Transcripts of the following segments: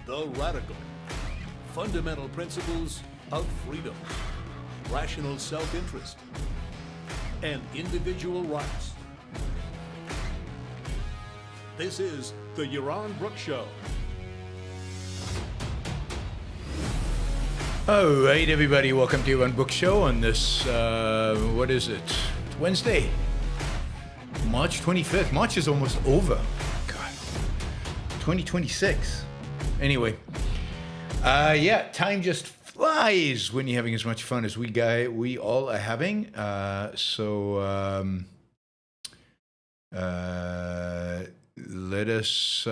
the radical, fundamental principles of freedom, rational self-interest, and individual rights. This is the Yaron Brook Show. All right, everybody, welcome to Yaron Brook Show on this, what is it? It's Wednesday, March 25th. March is almost over. God, 2026. Anyway, yeah, time just flies when you're having as much fun as we all are having. Let us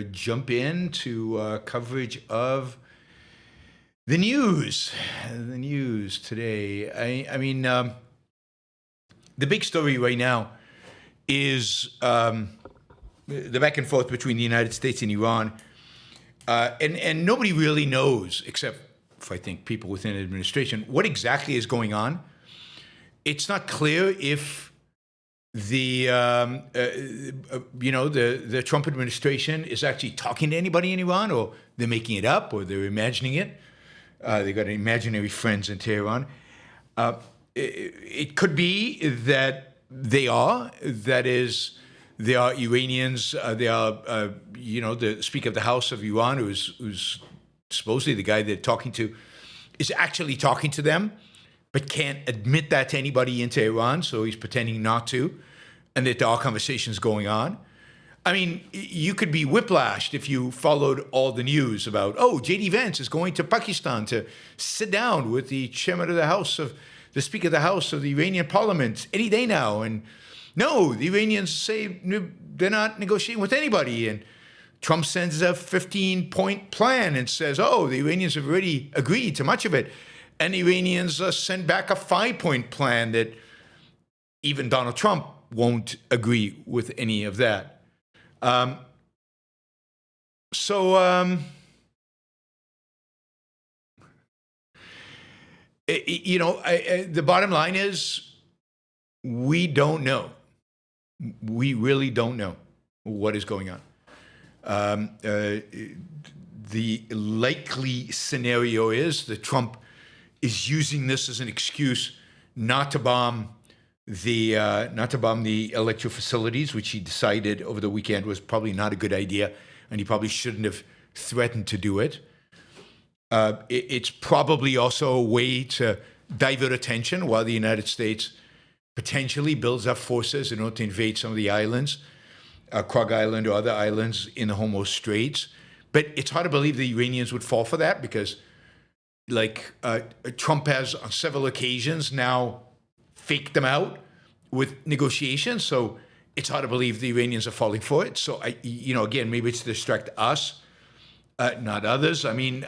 jump into coverage of the news today. I mean, the big story right now is the back and forth between the United States and Iran. And nobody really knows, except for, I think, people within the administration, what exactly is going on. It's not clear if the Trump administration is actually talking to anybody in Iran, or they're making it up, or they're imagining it. They got imaginary friends in Tehran. It could be that they are. That is, they are Iranians. They are, the Speaker of the House of Iran, who's supposedly the guy they're talking to, is actually talking to them, but can't admit that to anybody in Tehran, so he's pretending not to, and that there are conversations going on. I mean, you could be whiplashed if you followed all the news about, J.D. Vance is going to Pakistan to sit down with the chairman of the Speaker of the House of the Iranian parliament any day now. And no, the Iranians say they're not negotiating with anybody. And Trump sends a 15-point plan and says, the Iranians have already agreed to much of it. And the Iranians send back a 5-point plan that even Donald Trump won't agree with any of that. The bottom line is we don't know. We really don't know what is going on. The likely scenario is that Trump is using this as an excuse not to bomb the electric facilities, which he decided over the weekend was probably not a good idea, and he probably shouldn't have threatened to do it. It's probably also a way to divert attention while the United States potentially builds up forces in order to invade some of the islands, Krog Island or other islands in the Hormuz Straits. But it's hard to believe the Iranians would fall for that because, Trump has on several occasions now faked them out with negotiations. So it's hard to believe the Iranians are falling for it. So, again, maybe it's to distract us, not others. I mean,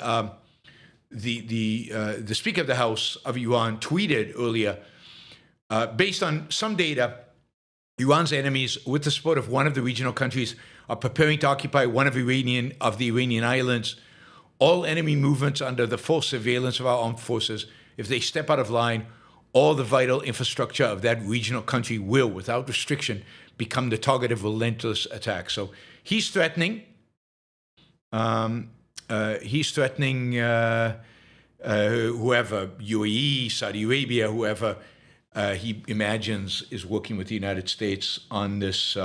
the Speaker of the House of Iran tweeted earlier, based on some data, Iran's enemies, with the support of one of the regional countries, are preparing to occupy one of the Iranian islands. All enemy movements under the full surveillance of our armed forces. If they step out of line, all the vital infrastructure of that regional country will, without restriction, become the target of relentless attacks. So he's threatening. Whoever, UAE, Saudi Arabia, whoever he imagines is working with the United States on this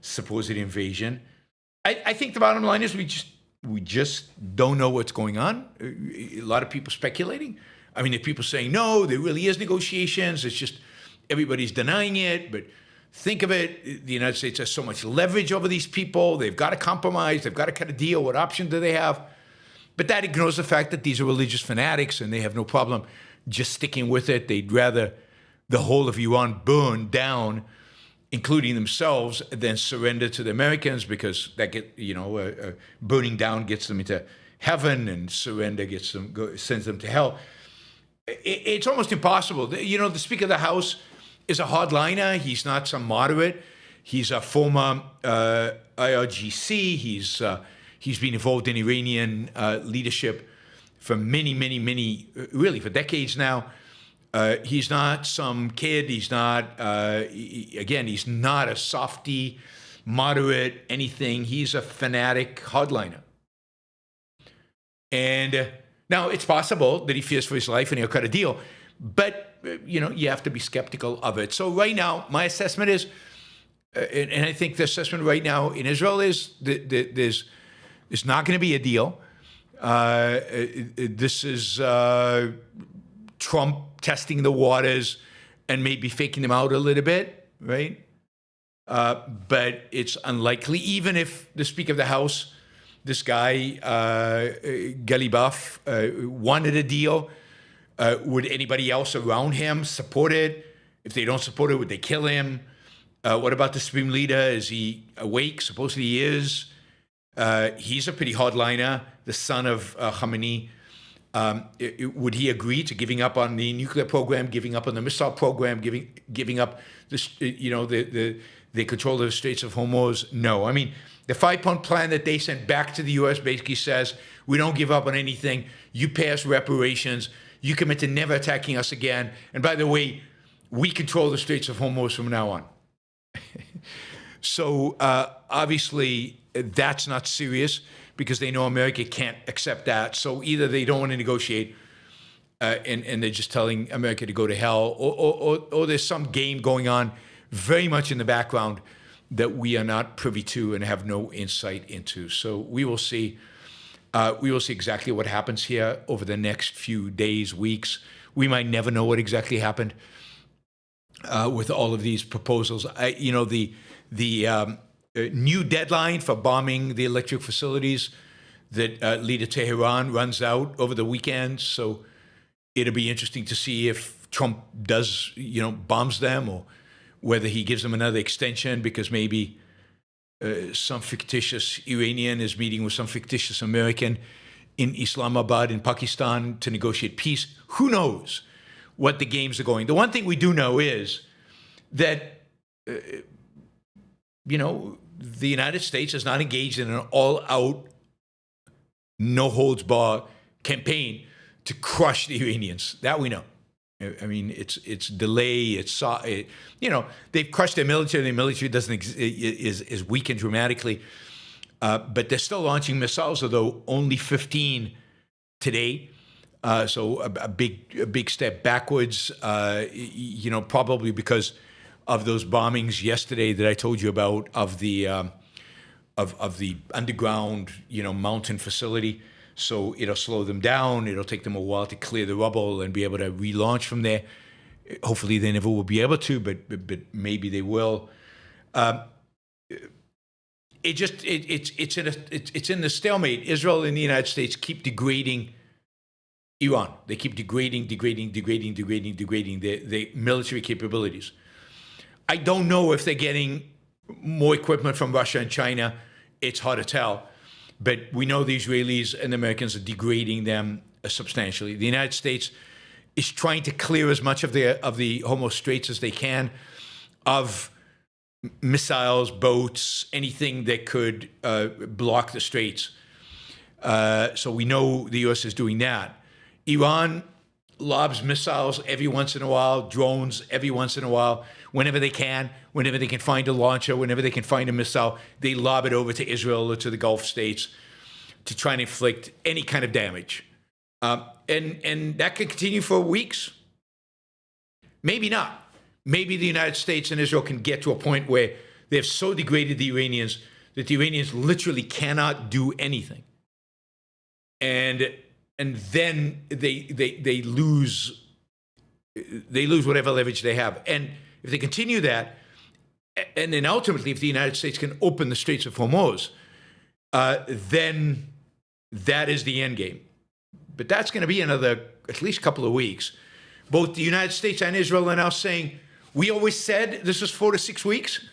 supposed invasion. I think the bottom line is we just don't know what's going on. A lot of people speculating. I mean, there are people saying, no, there really is negotiations. It's just everybody's denying it. But think of it, the United States has so much leverage over these people. They've got to compromise. They've got to cut a deal. What option do they have? But that ignores the fact that these are religious fanatics and they have no problem just sticking with it. They'd rather the whole of Iran burn down, including themselves, than surrender to the Americans, because that burning down gets them into heaven and surrender sends them to hell. It's almost impossible. The Speaker of the House is a hardliner. He's not some moderate. He's a former IRGC. He's been involved in Iranian leadership for for decades now. He's not some kid. He's not, he's not a softy, moderate, anything. He's a fanatic hardliner. And now it's possible that he fears for his life and he'll cut a deal, but you have to be skeptical of it. So right now, my assessment is, and I think the assessment right now in Israel is that there's not going to be a deal. This is Trump testing the waters and maybe faking them out a little bit, right? But it's unlikely, even if the Speaker of the House, this guy, Galibaf, wanted a deal. Would anybody else around him support it? If they don't support it, would they kill him? What about the Supreme Leader? Is he awake? Supposedly he is. He's a pretty hardliner, the son of Khamenei. Would he agree to giving up on the nuclear program, giving up on the missile program, giving up the control of the Straits of Hormuz? No. I mean, the 5-point plan that they sent back to the U.S. basically says, we don't give up on anything. You pay us reparations. You commit to never attacking us again. And by the way, we control the Straits of Hormuz from now on. So obviously, that's not serious because they know America can't accept that. So either they don't want to negotiate and they're just telling America to go to hell, or there's some game going on very much in the background that we are not privy to and have no insight into. So we will see. We will see exactly what happens here over the next few days, weeks. We might never know what exactly happened with all of these proposals. The new deadline for bombing the electric facilities that lead to Tehran runs out over the weekend. So it'll be interesting to see if Trump does, bombs them, or whether he gives them another extension because maybe some fictitious Iranian is meeting with some fictitious American in Islamabad in Pakistan to negotiate peace. Who knows what the games are going? The one thing we do know is that, the United States is not engaged in an all-out, no-holds-barred campaign to crush the Iranians. That we know. I mean, it's delay. They've crushed their military. Their military is weakened dramatically, but they're still launching missiles, although only 15 today. So a big step backwards. Probably because of those bombings yesterday that I told you about of the underground mountain facility. So it'll slow them down. It'll take them a while to clear the rubble and be able to relaunch from there. Hopefully, they never will be able to, but maybe they will. It's in the stalemate. Israel and the United States keep degrading Iran. They keep degrading their military capabilities. I don't know if they're getting more equipment from Russia and China. It's hard to tell. But we know the Israelis and the Americans are degrading them substantially. The United States is trying to clear as much of the Hormuz Straits as they can of missiles, boats, anything that could block the straits. So we know the U.S. is doing that. Iran lobs missiles every once in a while, drones every once in a while, whenever they can find a launcher, whenever they can find a missile, they lob it over to Israel or to the Gulf states to try and inflict any kind of damage. And that can continue for weeks. Maybe not. Maybe the United States and Israel can get to a point where they've so degraded the Iranians that the Iranians literally cannot do anything. And then they lose whatever leverage they have. And if they continue that, and then ultimately if the United States can open the Straits of Hormuz, then that is the end game. But that's going to be another at least couple of weeks. Both the United States and Israel are now saying, we always said this was 4 to 6 weeks.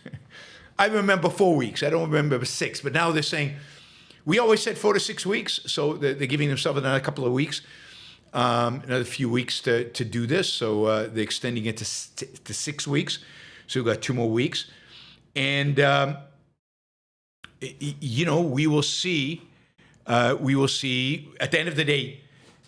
I remember 4 weeks. I don't remember 6. But now they're saying, we always said 4 to 6 weeks. So they're giving themselves another couple of weeks, another few weeks to do this. So they're extending it to 6 weeks. So we've got 2 more weeks. And, we will see. We will see. At the end of the day,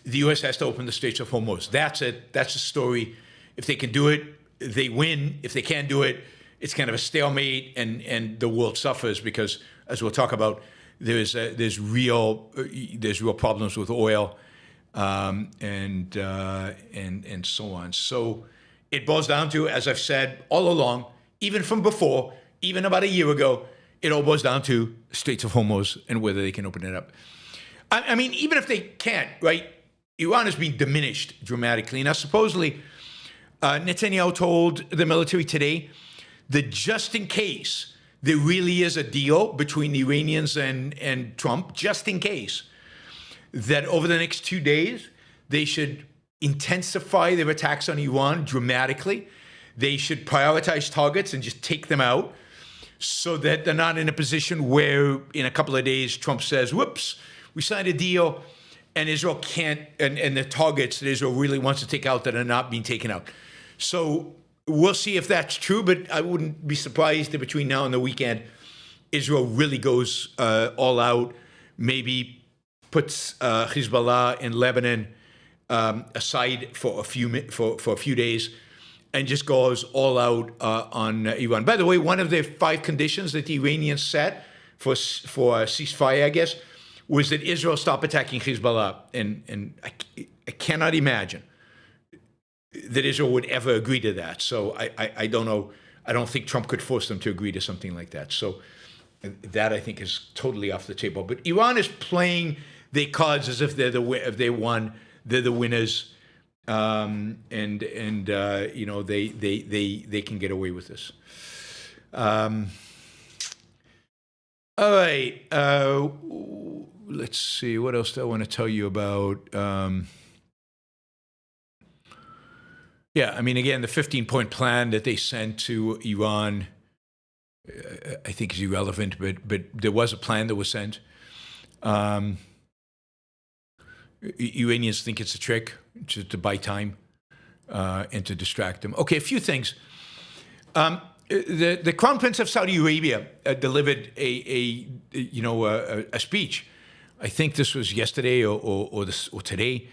the U.S. has to open the Straits of Hormuz. That's it. That's the story. If they can do it, they win. If they can't do it, it's kind of a stalemate, and the world suffers because, as we'll talk about, there's real problems with oil, and so on. So it boils down to, as I've said all along, even from before, even about a year ago, it all boils down to Straits of Hormuz and whether they can open it up. I mean, even if they can't, right? Iran is being diminished dramatically. Now, supposedly, Netanyahu told the military today that just in case there really is a deal between the Iranians and Trump, just in case, that over the next 2 days, they should intensify their attacks on Iran dramatically. They should prioritize targets and just take them out so that they're not in a position where in a couple of days, Trump says, whoops, we signed a deal and Israel can't, and the targets that Israel really wants to take out that are not being taken out. So we'll see if that's true, but I wouldn't be surprised that between now and the weekend, Israel really goes all out, maybe puts Hezbollah in Lebanon aside for a few days, and just goes all out on Iran. By the way, one of the 5 conditions that the Iranians set for a ceasefire, I guess, was that Israel stop attacking Hezbollah. And I cannot imagine that Israel would ever agree to that. So I don't know. I don't think Trump could force them to agree to something like that. So that, I think, is totally off the table. But Iran is playing their cards as if if they won, they're the winners. You know, they can get away with this. All right. Let's see. What else do I want to tell you about? Yeah, I mean, again, the 15-point plan that they sent to Iran, I think is irrelevant, but there was a plan that was sent. Iranians think it's a trick, just to buy time and to distract them. Okay, a few things. The Crown Prince of Saudi Arabia delivered a speech. I think this was yesterday or today.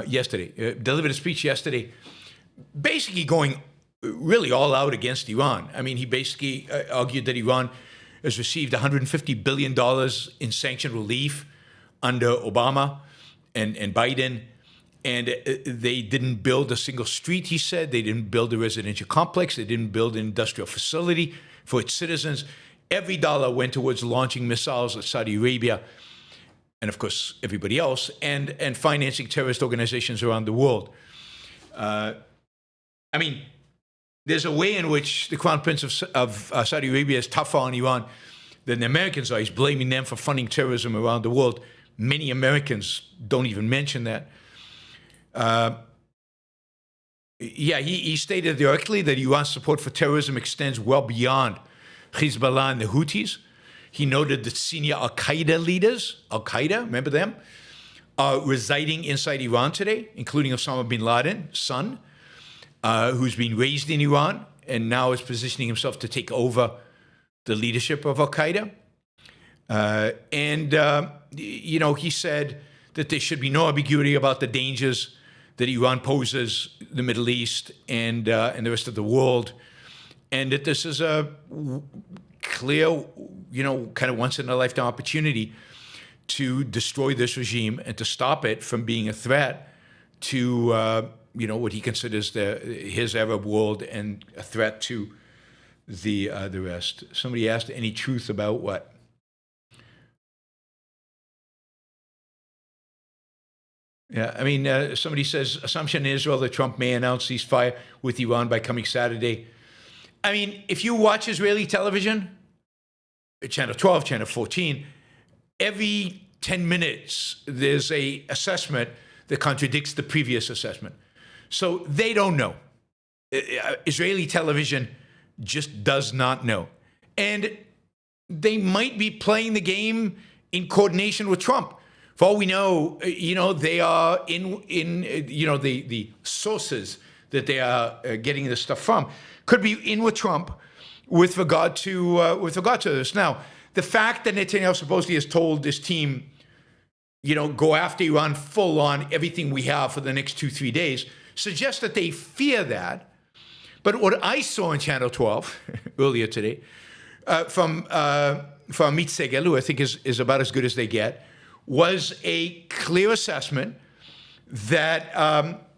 Yesterday, delivered a speech yesterday, basically going really all out against Iran. I mean, he basically argued that Iran has received $150 billion in sanction relief under Obama and Biden, and they didn't build a single street, he said. They didn't build a residential complex. They didn't build an industrial facility for its citizens. Every dollar went towards launching missiles at Saudi Arabia, and of course, everybody else, and financing terrorist organizations around the world. I mean, there's a way in which the Crown Prince of Saudi Arabia is tougher on Iran than the Americans are. He's blaming them for funding terrorism around the world. Many Americans don't even mention that. He stated directly that Iran's support for terrorism extends well beyond Hezbollah and the Houthis. He noted that senior al-Qaeda leaders, al-Qaeda, remember them, are residing inside Iran today, including Osama bin Laden's son, who's been raised in Iran and now is positioning himself to take over the leadership of al-Qaeda. He said that there should be no ambiguity about the dangers that Iran poses the Middle East and the rest of the world, and that this is a clear, kind of once-in-a-lifetime opportunity to destroy this regime and to stop it from being a threat to, what he considers his Arab world and a threat to the rest. Somebody asked, any truth about what? Yeah, I mean, somebody says, assumption in Israel that Trump may announce ceasefire with Iran by coming Saturday. I mean, if you watch Israeli television, Channel 12, Channel 14, every 10 minutes there's a assessment that contradicts the previous assessment. So they don't know. Israeli television just does not know. And they might be playing the game in coordination with Trump. For all we know, they are in the sources that they are getting this stuff from could be in with Trump with regard to this. Now, the fact that Netanyahu supposedly has told this team, go after Iran full on, everything we have for the next 2-3 days, suggests that they fear that. But what I saw on Channel 12 earlier today from Amit Segal, who I think is about as good as they get, was a clear assessment that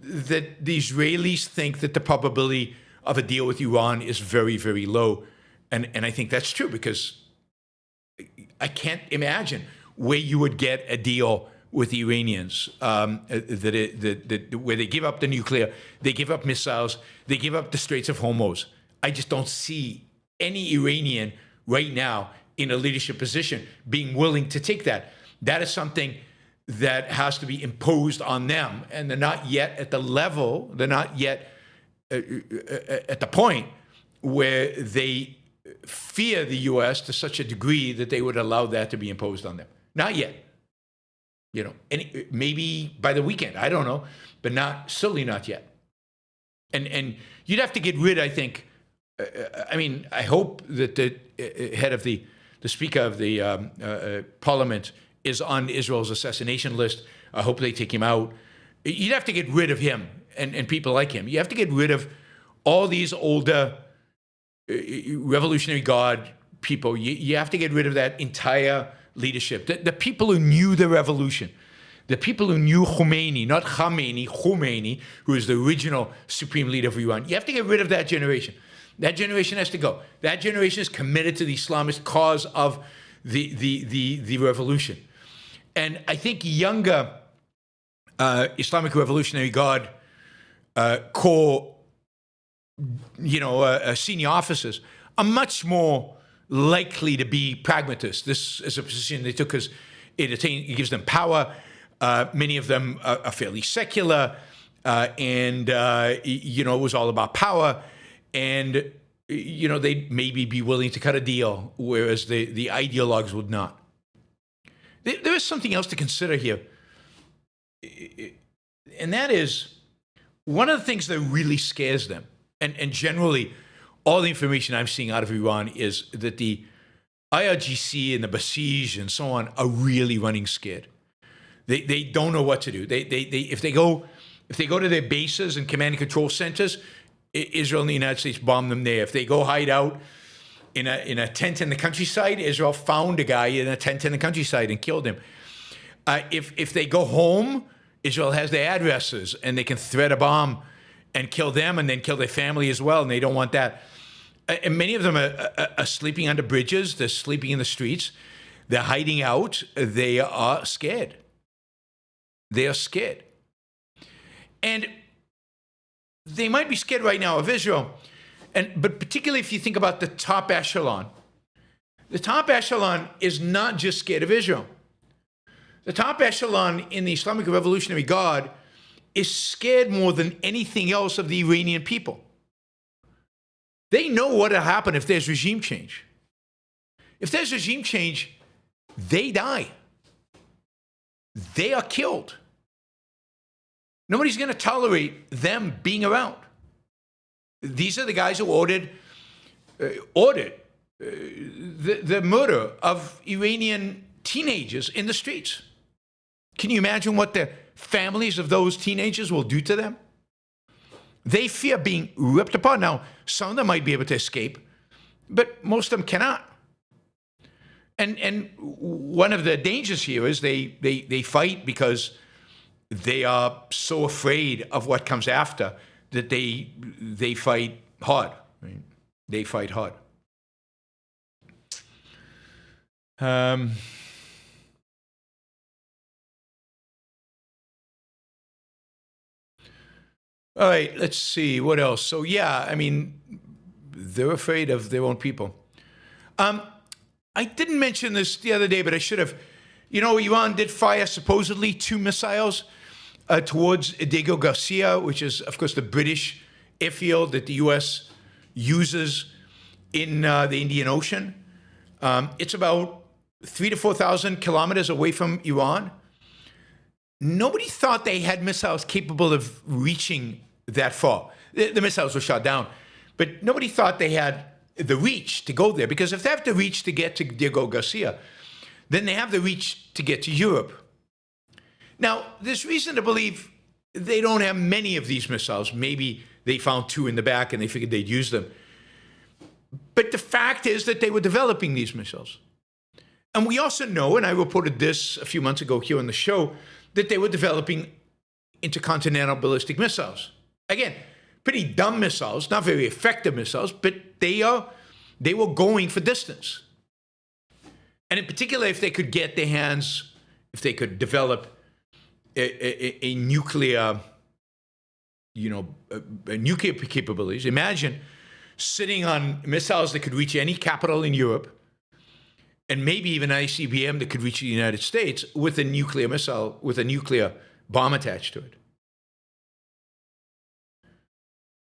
that the Israelis think that the probability of a deal with Iran is very, very low. And I think that's true, because I can't imagine where you would get a deal with the Iranians where they give up the nuclear, they give up missiles, they give up the Straits of Hormuz. I just don't see any Iranian right now in a leadership position being willing to take that. That is something that has to be imposed on them, and they're not yet at the level, they're not yet at the point where they fear the U.S. to such a degree that they would allow that to be imposed on them. Not yet. You know, maybe by the weekend, I don't know, but certainly not yet. And you'd have to get rid, I think, I hope that the head of the Speaker of the Parliament is on Israel's assassination list. I hope they take him out. You'd have to get rid of him and people like him. You have to get rid of all these older Revolutionary Guard people. You have to get rid of that entire leadership. The people who knew the revolution, the people who knew Khomeini, not Khamenei, Khomeini, who is the original supreme leader of Iran. You have to get rid of that generation. That generation has to go. That generation is committed to the Islamist cause of the revolution. And I think younger Islamic Revolutionary Guard corps, senior officers are much more likely to be pragmatists. This is a position they took because it gives them power. Many of them are fairly secular, and it was all about power. And they'd maybe be willing to cut a deal, whereas the ideologues would not. There is something else to consider here, and that is one of the things that really scares them. And generally, all the information I'm seeing out of Iran is that the IRGC and the Basij and so on are really running scared. They don't know what to do. If they go to their bases and command and control centers, Israel and the United States bomb them there. If they go hide out in a tent in the countryside, Israel found a guy in a tent in the countryside and killed him. If they go home, Israel has their addresses and they can thread a bomb and kill them and then kill their family as well, and they don't want that. And many of them are sleeping under bridges. They're sleeping in the streets. They're hiding out. They are scared. They are scared. And they might be scared right now of Israel, but particularly if you think about the top echelon. The top echelon is not just scared of Israel. The top echelon in the Islamic Revolutionary Guard is scared more than anything else of the Iranian people. They know what will happen if there's regime change. If there's regime change, they die. They are killed. Nobody's going to tolerate them being around. These are the guys who ordered the murder of Iranian teenagers in the streets. Can you imagine what the families of those teenagers will do to them? They fear being ripped apart. Now, some of them might be able to escape, but most of them cannot. And one of the dangers here is they fight because they are so afraid of what comes after that they fight hard. Right? They fight hard. All right, let's see, what else? So yeah, they're afraid of their own people. I didn't mention this the other day, but I should have. Iran did fire supposedly 2 missiles towards Diego Garcia, which is, of course, the British airfield that the U.S. uses in the Indian Ocean. It's about 3,000 to 4,000 kilometers away from Iran. Nobody thought they had missiles capable of reaching that far. The missiles were shot down, but nobody thought they had the reach to go there, because if they have the reach to get to Diego Garcia, then they have the reach to get to Europe. Now, there's reason to believe they don't have many of these missiles. Maybe they found 2 in the back and they figured they'd use them. But the fact is that they were developing these missiles. And we also know, and I reported this a few months ago here on the show, that they were developing intercontinental ballistic missiles. Again, pretty dumb missiles, not very effective missiles, but they were going for distance. And in particular, if they could get their hands, if they could develop a nuclear, nuclear capabilities. Imagine sitting on missiles that could reach any capital in Europe, and maybe even an ICBM that could reach the United States with a nuclear missile, with a nuclear bomb attached to it.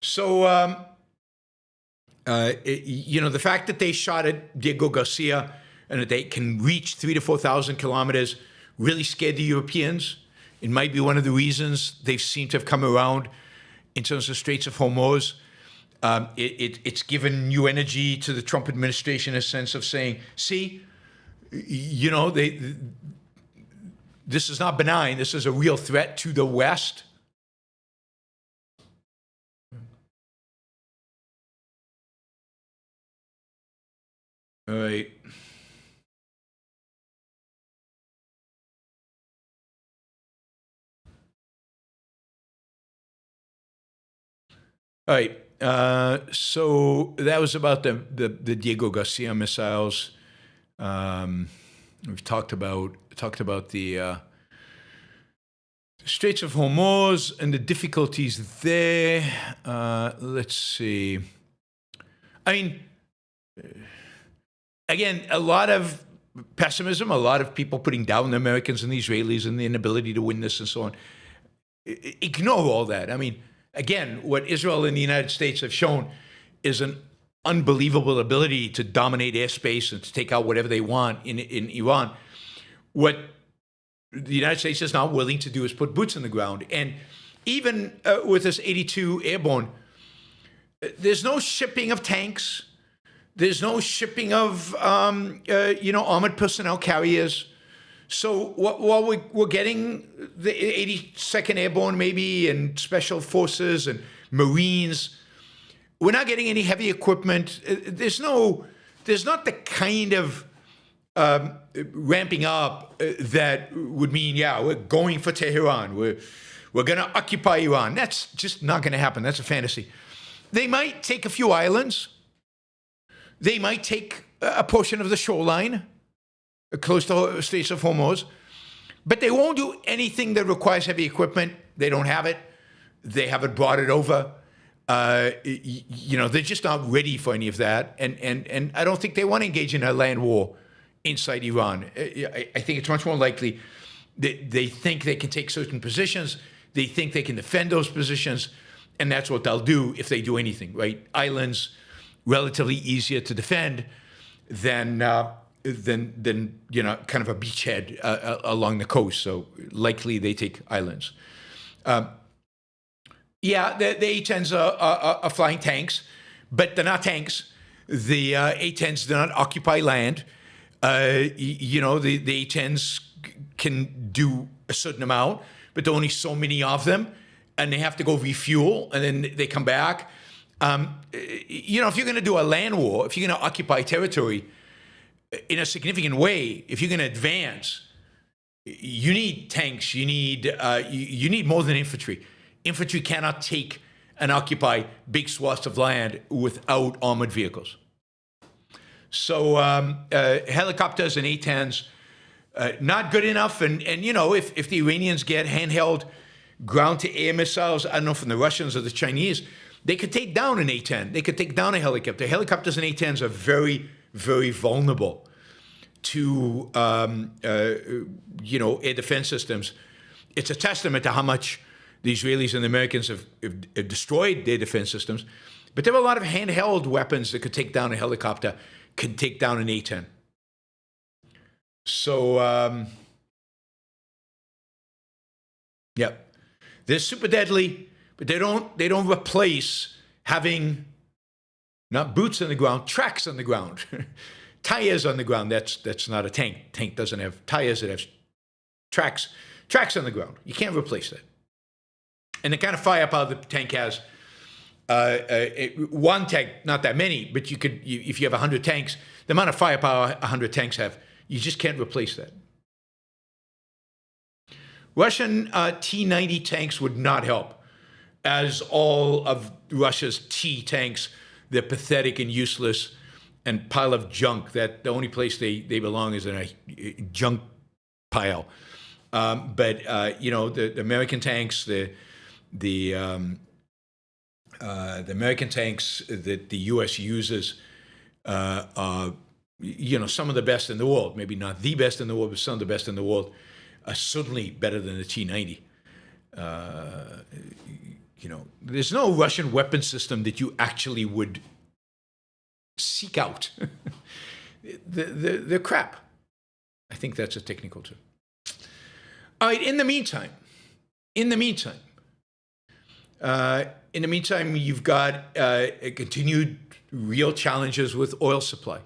So, the fact that they shot at Diego Garcia and that they can reach 3,000 to 4,000 kilometers really scared the Europeans. It might be one of the reasons they seem to have come around in terms of Straits of Hormuz. It's given new energy to the Trump administration in a sense of saying, see, this is not benign. This is a real threat to the West. All right. All right. So that was about the Diego Garcia missiles. We've talked about the Straits of Hormuz and the difficulties there. Let's see. I mean, again, a lot of pessimism, a lot of people putting down the Americans and the Israelis and the inability to win this and so on. Ignore all that. I mean, again, what Israel and the United States have shown is an unbelievable ability to dominate airspace and to take out whatever they want in Iran. What the United States is not willing to do is put boots on the ground. And even with this 82 airborne, there's no shipping of tanks. There's no shipping of, armored personnel carriers. So while we're getting the 82nd Airborne maybe and Special Forces and Marines, we're not getting any heavy equipment. There's not the kind of ramping up that would mean, we're going for Tehran. We're going to occupy Iran. That's just not going to happen. That's a fantasy. They might take a few islands. They might take a portion of the shoreline close to the Straits of Hormuz, but they won't do anything that requires heavy equipment. They don't have it. They haven't brought it over. They're just not ready for any of that. And I don't think they want to engage in a land war inside Iran. I think it's much more likely that they think they can take certain positions. They think they can defend those positions. And that's what they'll do if they do anything, right? Islands, relatively easier to defend than kind of a beachhead along the coast. So likely they take islands. The A-10s are flying tanks, but they're not tanks. The A-10s do not occupy land. The A-10s can do a certain amount, but there are only so many of them, and they have to go refuel, and then they come back. If you're going to do a land war, if you're going to occupy territory in a significant way, if you're going to advance, you need tanks. You need more than infantry. Infantry cannot take and occupy big swaths of land without armored vehicles. So helicopters and A-10s, not good enough. And if the Iranians get handheld ground-to-air missiles, I don't know, from the Russians or the Chinese, they could take down an A-10. They could take down a helicopter. Helicopters and A-10s are very, very vulnerable to, air defense systems. It's a testament to how much the Israelis and the Americans have destroyed their defense systems. But there are a lot of handheld weapons that could take down a helicopter, could take down an A-10. So, they're super deadly, but they don't replace having not boots on the ground, tracks on the ground, tires on the ground. That's not a tank. Tank doesn't have tires; it has tracks on the ground. You can't replace that. And the kind of firepower the tank has one tank, not that many, but if you have 100 tanks, the amount of firepower 100 tanks have, you just can't replace that. Russian T-90 tanks would not help, as all of Russia's T tanks, they're pathetic and useless and pile of junk that the only place they belong is in a junk pile. But the American tanks, the American tanks that the U.S. uses are, some of the best in the world. Maybe not the best in the world, but some of the best in the world. Are certainly better than the T-90. There's no Russian weapon system that you actually would seek out. They're crap. I think that's a technical term. All right. In the meantime, you've got continued real challenges with oil supply,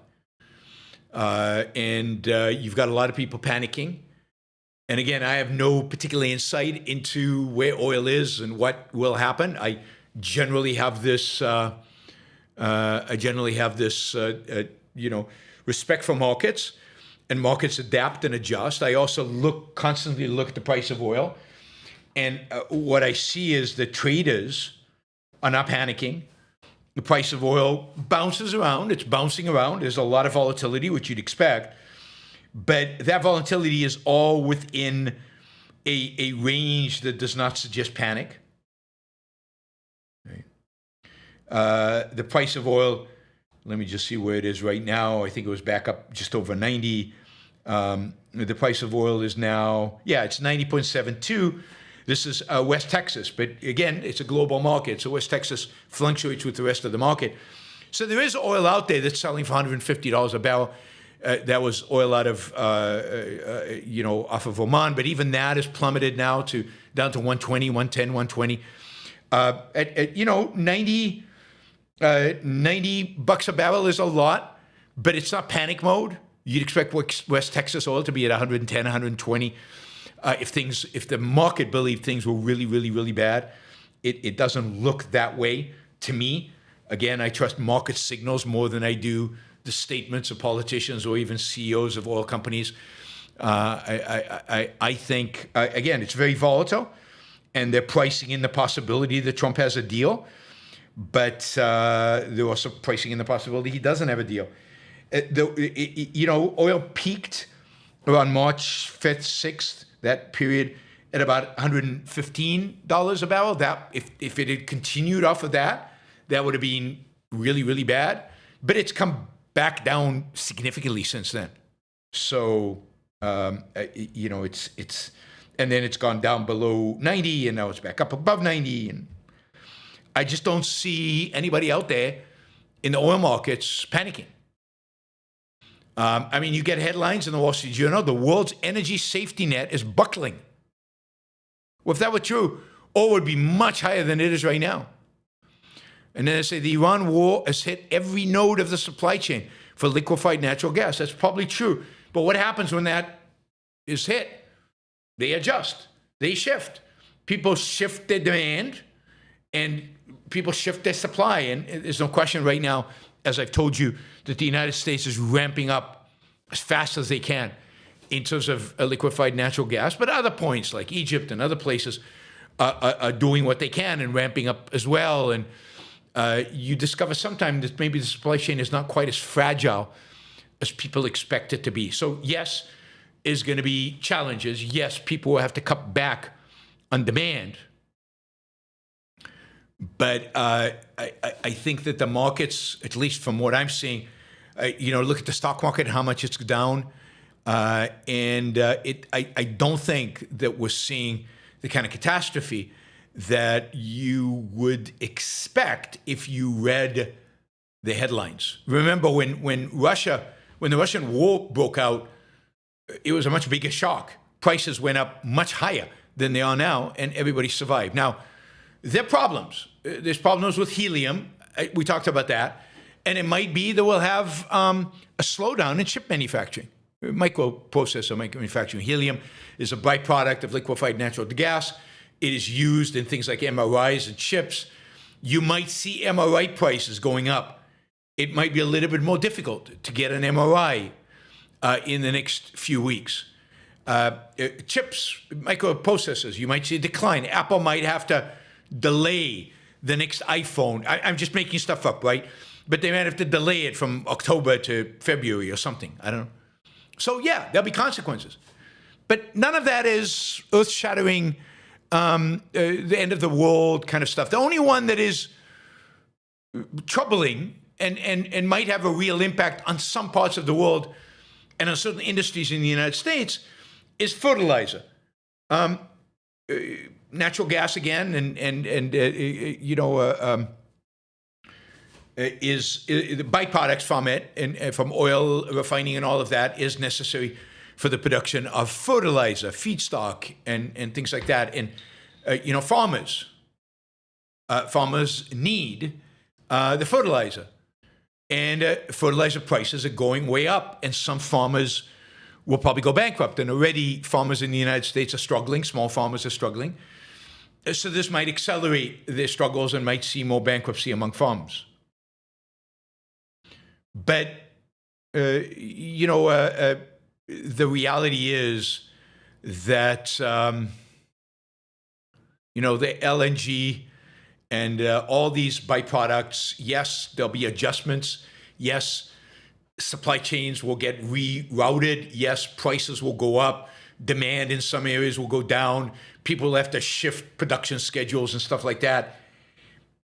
and you've got a lot of people panicking. And again, I have no particular insight into where oil is and what will happen. I generally have this. Respect for markets, and markets adapt and adjust. I also constantly look at the price of oil, and what I see is the traders are not panicking. The price of oil bounces around. It's bouncing around. There's a lot of volatility, which you'd expect. But that volatility is all within a range that does not suggest panic. Right. The price of oil, let me just see where it is right now. I think it was back up just over 90. The price of oil is now, it's 90.72. This is West Texas. But again, it's a global market. So West Texas fluctuates with the rest of the market. So there is oil out there that's selling for $150 a barrel. That was oil out of, off of Oman, but even that has plummeted now down to 120, 110, 120. At 90 bucks a barrel is a lot, but it's not panic mode. You'd expect West Texas oil to be at 110, 120. If the market believed things were really, really, really bad, it doesn't look that way to me. Again, I trust market signals more than I do the statements of politicians or even CEOs of oil companies. I think, again, it's very volatile, and they're pricing in the possibility that Trump has a deal, but they're also pricing in the possibility he doesn't have a deal. Oil peaked around March 5th, 6th, that period, at about $115 a barrel. That if it had continued off of that, that would have been really, really bad. But it's come back down significantly since then. So, it's and then it's gone down below 90, and now it's back up above 90. And I just don't see anybody out there in the oil markets panicking. You get headlines in the Wall Street Journal, the world's energy safety net is buckling. Well, if that were true, oil would be much higher than it is right now. And then they say the Iran war has hit every node of the supply chain for liquefied natural gas. That's probably true. But what happens when that is hit? They adjust. They shift. People shift their demand, and people shift their supply. And there's no question right now, as I've told you, that the United States is ramping up as fast as they can in terms of liquefied natural gas. But other points like Egypt and other places are doing what they can and ramping up as well. And you discover sometimes that maybe the supply chain is not quite as fragile as people expect it to be. So yes, is going to be challenges. Yes, people will have to cut back on demand. But I think that the markets, at least from what I'm seeing, look at the stock market, how much it's down. I don't think that we're seeing the kind of catastrophe that you would expect if you read the headlines. Remember when the Russian war broke out, it was a much bigger shock. Prices went up much higher than they are now, and everybody survived. Now, there are problems. There's problems with helium. We talked about that. And it might be that we'll have a slowdown in chip manufacturing, microprocessor manufacturing. Helium is a byproduct of liquefied natural gas. It is used in things like MRIs and chips. You might see MRI prices going up. It might be a little bit more difficult to get an MRI in the next few weeks. Chips, microprocessors, you might see a decline. Apple might have to delay the next iPhone. I'm just making stuff up, right? But they might have to delay it from October to February or something. I don't know. So yeah, there'll be consequences. But none of that is earth-shattering, the end of the world kind of stuff. The only one that is troubling and might have a real impact on some parts of the world and on certain industries in the United States is fertilizer. Natural gas again, is the byproducts from it and from oil refining and all of that is necessary for the production of fertilizer, feedstock, and things like that. And farmers need the fertilizer, and fertilizer prices are going way up, and some farmers will probably go bankrupt. And already farmers in the United States are struggling. Small farmers are struggling. So this might accelerate their struggles and might see more bankruptcy among farmers. But, the reality is that, the LNG and all these byproducts, yes, there'll be adjustments. Yes, supply chains will get rerouted. Yes, prices will go up. Demand in some areas will go down. People will have to shift production schedules and stuff like that.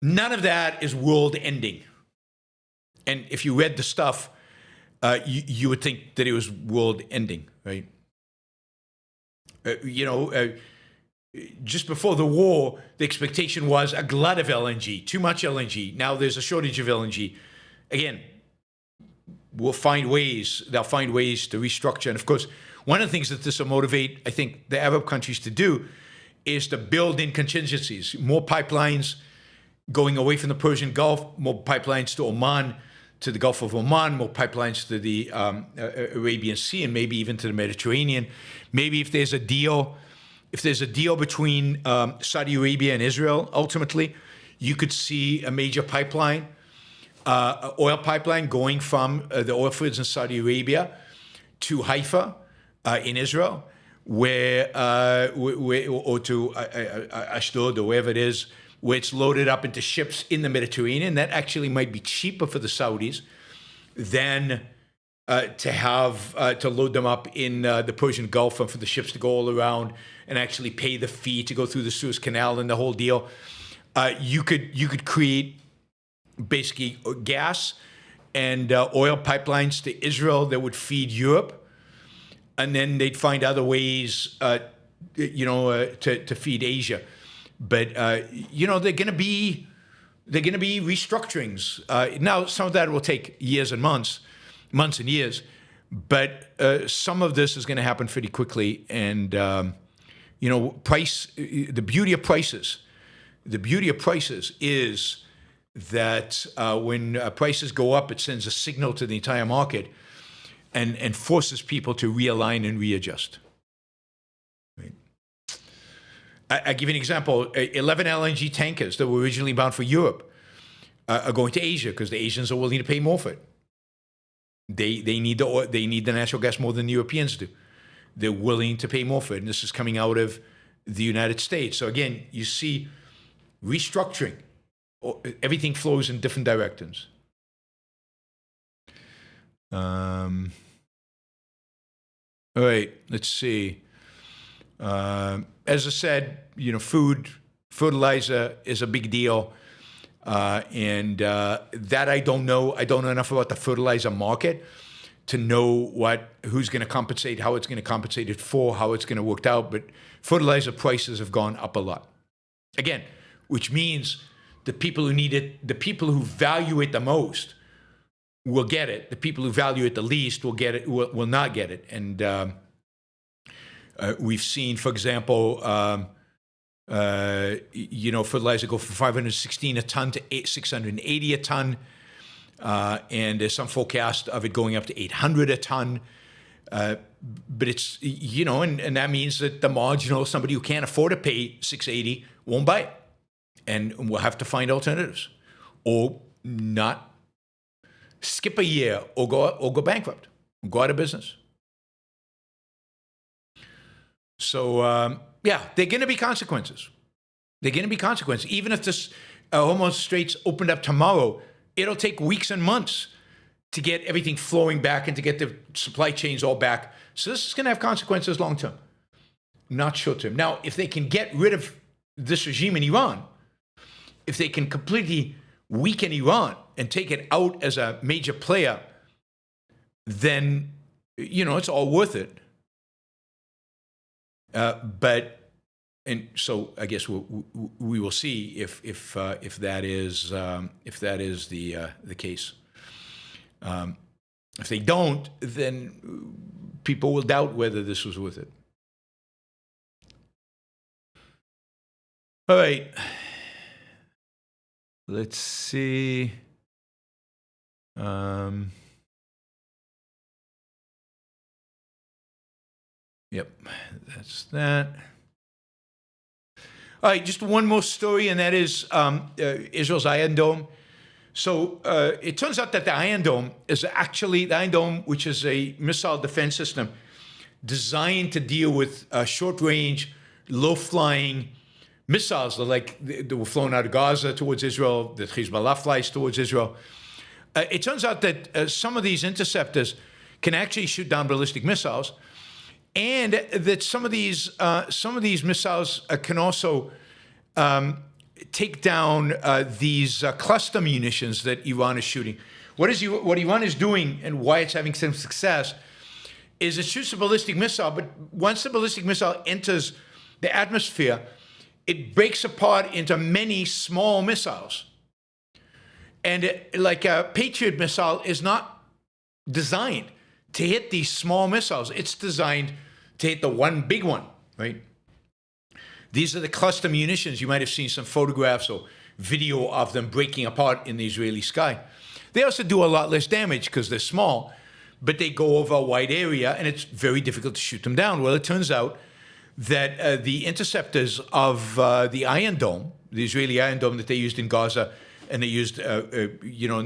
None of that is world ending. And if you read the stuff, you would think that it was world ending, right? Just before the war, the expectation was a glut of LNG, too much LNG. Now there's a shortage of LNG. Again, they'll find ways to restructure. And of course, one of the things that this will motivate, I think, the Arab countries to do is to build in contingencies, more pipelines going away from the Persian Gulf, more pipelines to Oman, to the Gulf of Oman, more pipelines to the Arabian Sea, and maybe even to the Mediterranean. Maybe if there's a deal between Saudi Arabia and Israel, ultimately, you could see a major pipeline, oil pipeline going from the oil fields in Saudi Arabia to Haifa in Israel, where or to Ashdod or wherever it is, where it's loaded up into ships in the Mediterranean. That actually might be cheaper for the Saudis than to load them up in the Persian Gulf and for the ships to go all around and actually pay the fee to go through the Suez Canal and the whole deal. You could create basically gas and oil pipelines to Israel that would feed Europe, and then they'd find other ways, to feed Asia. But they're going to be restructurings. Now, some of that will take years and months and years, but some of this is going to happen pretty quickly. And the beauty of prices is that when prices go up, it sends a signal to the entire market and forces people to realign and readjust. Right. I give you an example. 11 LNG tankers that were originally bound for Europe are going to Asia because the Asians are willing to pay more for it. They need the oil, they need the natural gas more than the Europeans do. They're willing to pay more for it, and this is coming out of the United States. So again, you see restructuring. Everything flows in different directions. All right, let's see. As I said, food, fertilizer is a big deal. And that I don't know. I don't know enough about the fertilizer market to know who's going to compensate, how it's going to compensate it for, how it's going to work out. But fertilizer prices have gone up a lot. Again, which means the people who need it, the people who value it the most will get it. The people who value it the least will get it, will not get it. And we've seen, for example, fertilizer go from 516 a ton to 680 a ton. And there's some forecast of it going up to 800 a ton. But it's, and that means that the marginal, somebody who can't afford to pay 680 won't buy it. And we'll have to find alternatives, or not skip a year, or go bankrupt, or go out of business. So yeah, they're going to be consequences. They're going to be consequences. Even if this Hormuz Straits opened up tomorrow, it'll take weeks and months to get everything flowing back and to get the supply chains all back. So this is going to have consequences long term, not short term. Now, if they can get rid of this regime in Iran, if they can completely weaken Iran and take it out as a major player, then, it's all worth it. And so I guess we will see if that is the case. If they don't, then people will doubt whether this was worth it. All right. Let's see. Yep, that's that. All right, just one more story, and that is Israel's Iron Dome. So it turns out that the Iron Dome is actually the Iron Dome, which is a missile defense system designed to deal with short-range, low-flying missiles that were flown out of Gaza towards Israel, that Hezbollah flies towards Israel. It turns out that some of these interceptors can actually shoot down ballistic missiles, and that some of these missiles can also take down these cluster munitions that Iran is shooting. What Iran is doing, and why it's having some success, is it shoots a ballistic missile, but once the ballistic missile enters the atmosphere, it breaks apart into many small missiles. And like a Patriot missile is not designed to hit these small missiles. It's designed to hit the one big one, right? These are the cluster munitions. You might have seen some photographs or video of them breaking apart in the Israeli sky. They also do a lot less damage because they're small, but they go over a wide area, and it's very difficult to shoot them down. Well, it turns out that the interceptors of the Iron Dome, the Israeli Iron Dome that they used in Gaza, and they used, in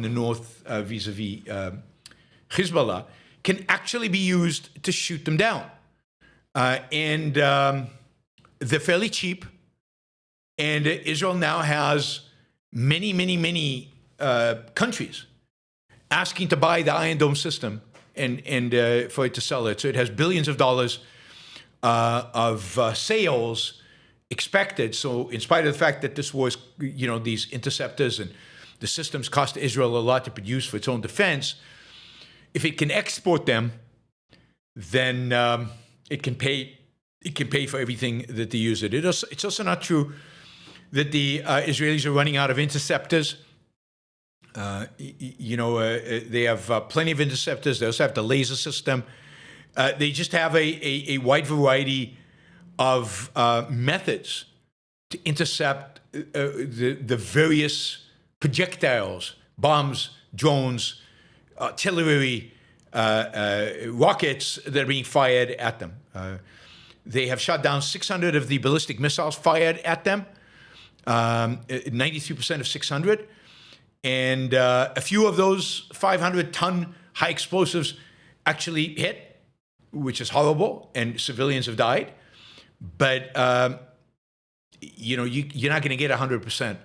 the north vis-a-vis Hezbollah, can actually be used to shoot them down. And they're fairly cheap. And Israel now has many, many, many countries asking to buy the Iron Dome system and for it to sell it. So it has billions of dollars of sales expected. So in spite of the fact that this was, these interceptors and the systems cost Israel a lot to produce for its own defense, if it can export them, then it can pay for everything that they use it. It's also not true that the Israelis are running out of interceptors. They have plenty of interceptors. They also have the laser system. They just have a wide variety of methods to intercept the various projectiles, bombs, drones, artillery, rockets that are being fired at them. They have shot down 600 of the ballistic missiles fired at them, 93% of 600. And a few of those 500-ton high explosives actually hit, which is horrible, and civilians have died. But, you're not going to get 100%.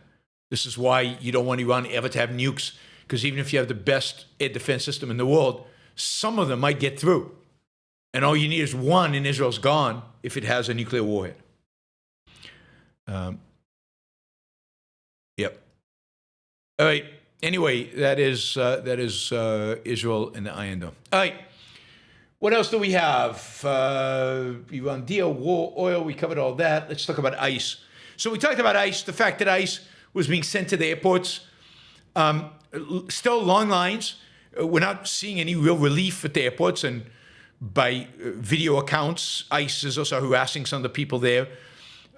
This is why you don't want Iran ever to have nukes, because even if you have the best air defense system in the world, some of them might get through. And all you need is one, and Israel's gone if it has a nuclear warhead. Yep. All right. Anyway, that is Israel and the Iron Dome. All right. What else do we have? Iran deal, war, oil. We covered all that. Let's talk about ICE. So we talked about ICE, the fact that ICE was being sent to the airports. Still long lines. We're not seeing any real relief at the airports. And by video accounts, ICE is also harassing some of the people there.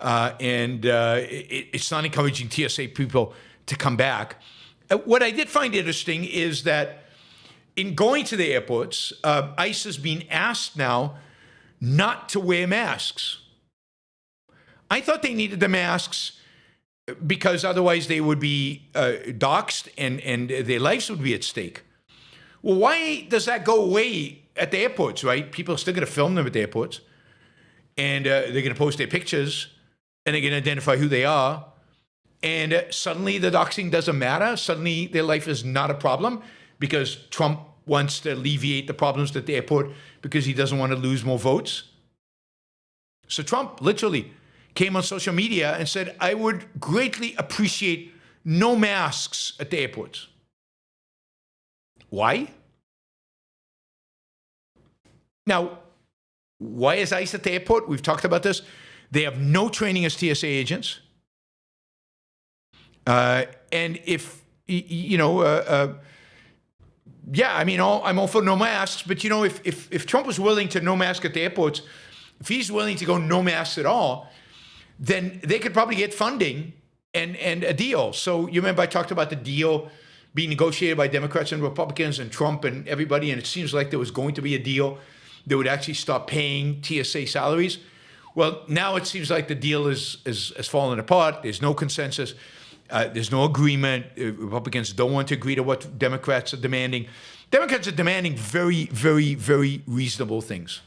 It's not encouraging TSA people to come back. What I did find interesting is that in going to the airports, ICE is being asked now not to wear masks. I thought they needed the masks because otherwise they would be doxxed and their lives would be at stake. Well, why does that go away at the airports, right? People are still going to film them at the airports, and they're going to post their pictures, and they're going to identify who they are, and suddenly the doxing doesn't matter. Suddenly their life is not a problem because Trump wants to alleviate the problems at the airport because he doesn't want to lose more votes. So Trump literally came on social media and said, I would greatly appreciate no masks at the airports. Why? Now, why is ICE at the airport? We've talked about this. They have no training as TSA agents. And if, yeah, I mean, I'm all for no masks, but if Trump was willing to no mask at the airports, if he's willing to go no masks at all, then they could probably get funding and a deal. So you remember I talked about the deal being negotiated by Democrats and Republicans and Trump and everybody, and it seems like there was going to be a deal that would actually stop paying TSA salaries. Well, now it seems like the deal has fallen apart. There's no consensus. There's no agreement. Republicans don't want to agree to what Democrats are demanding. Democrats are demanding very, very, very reasonable things.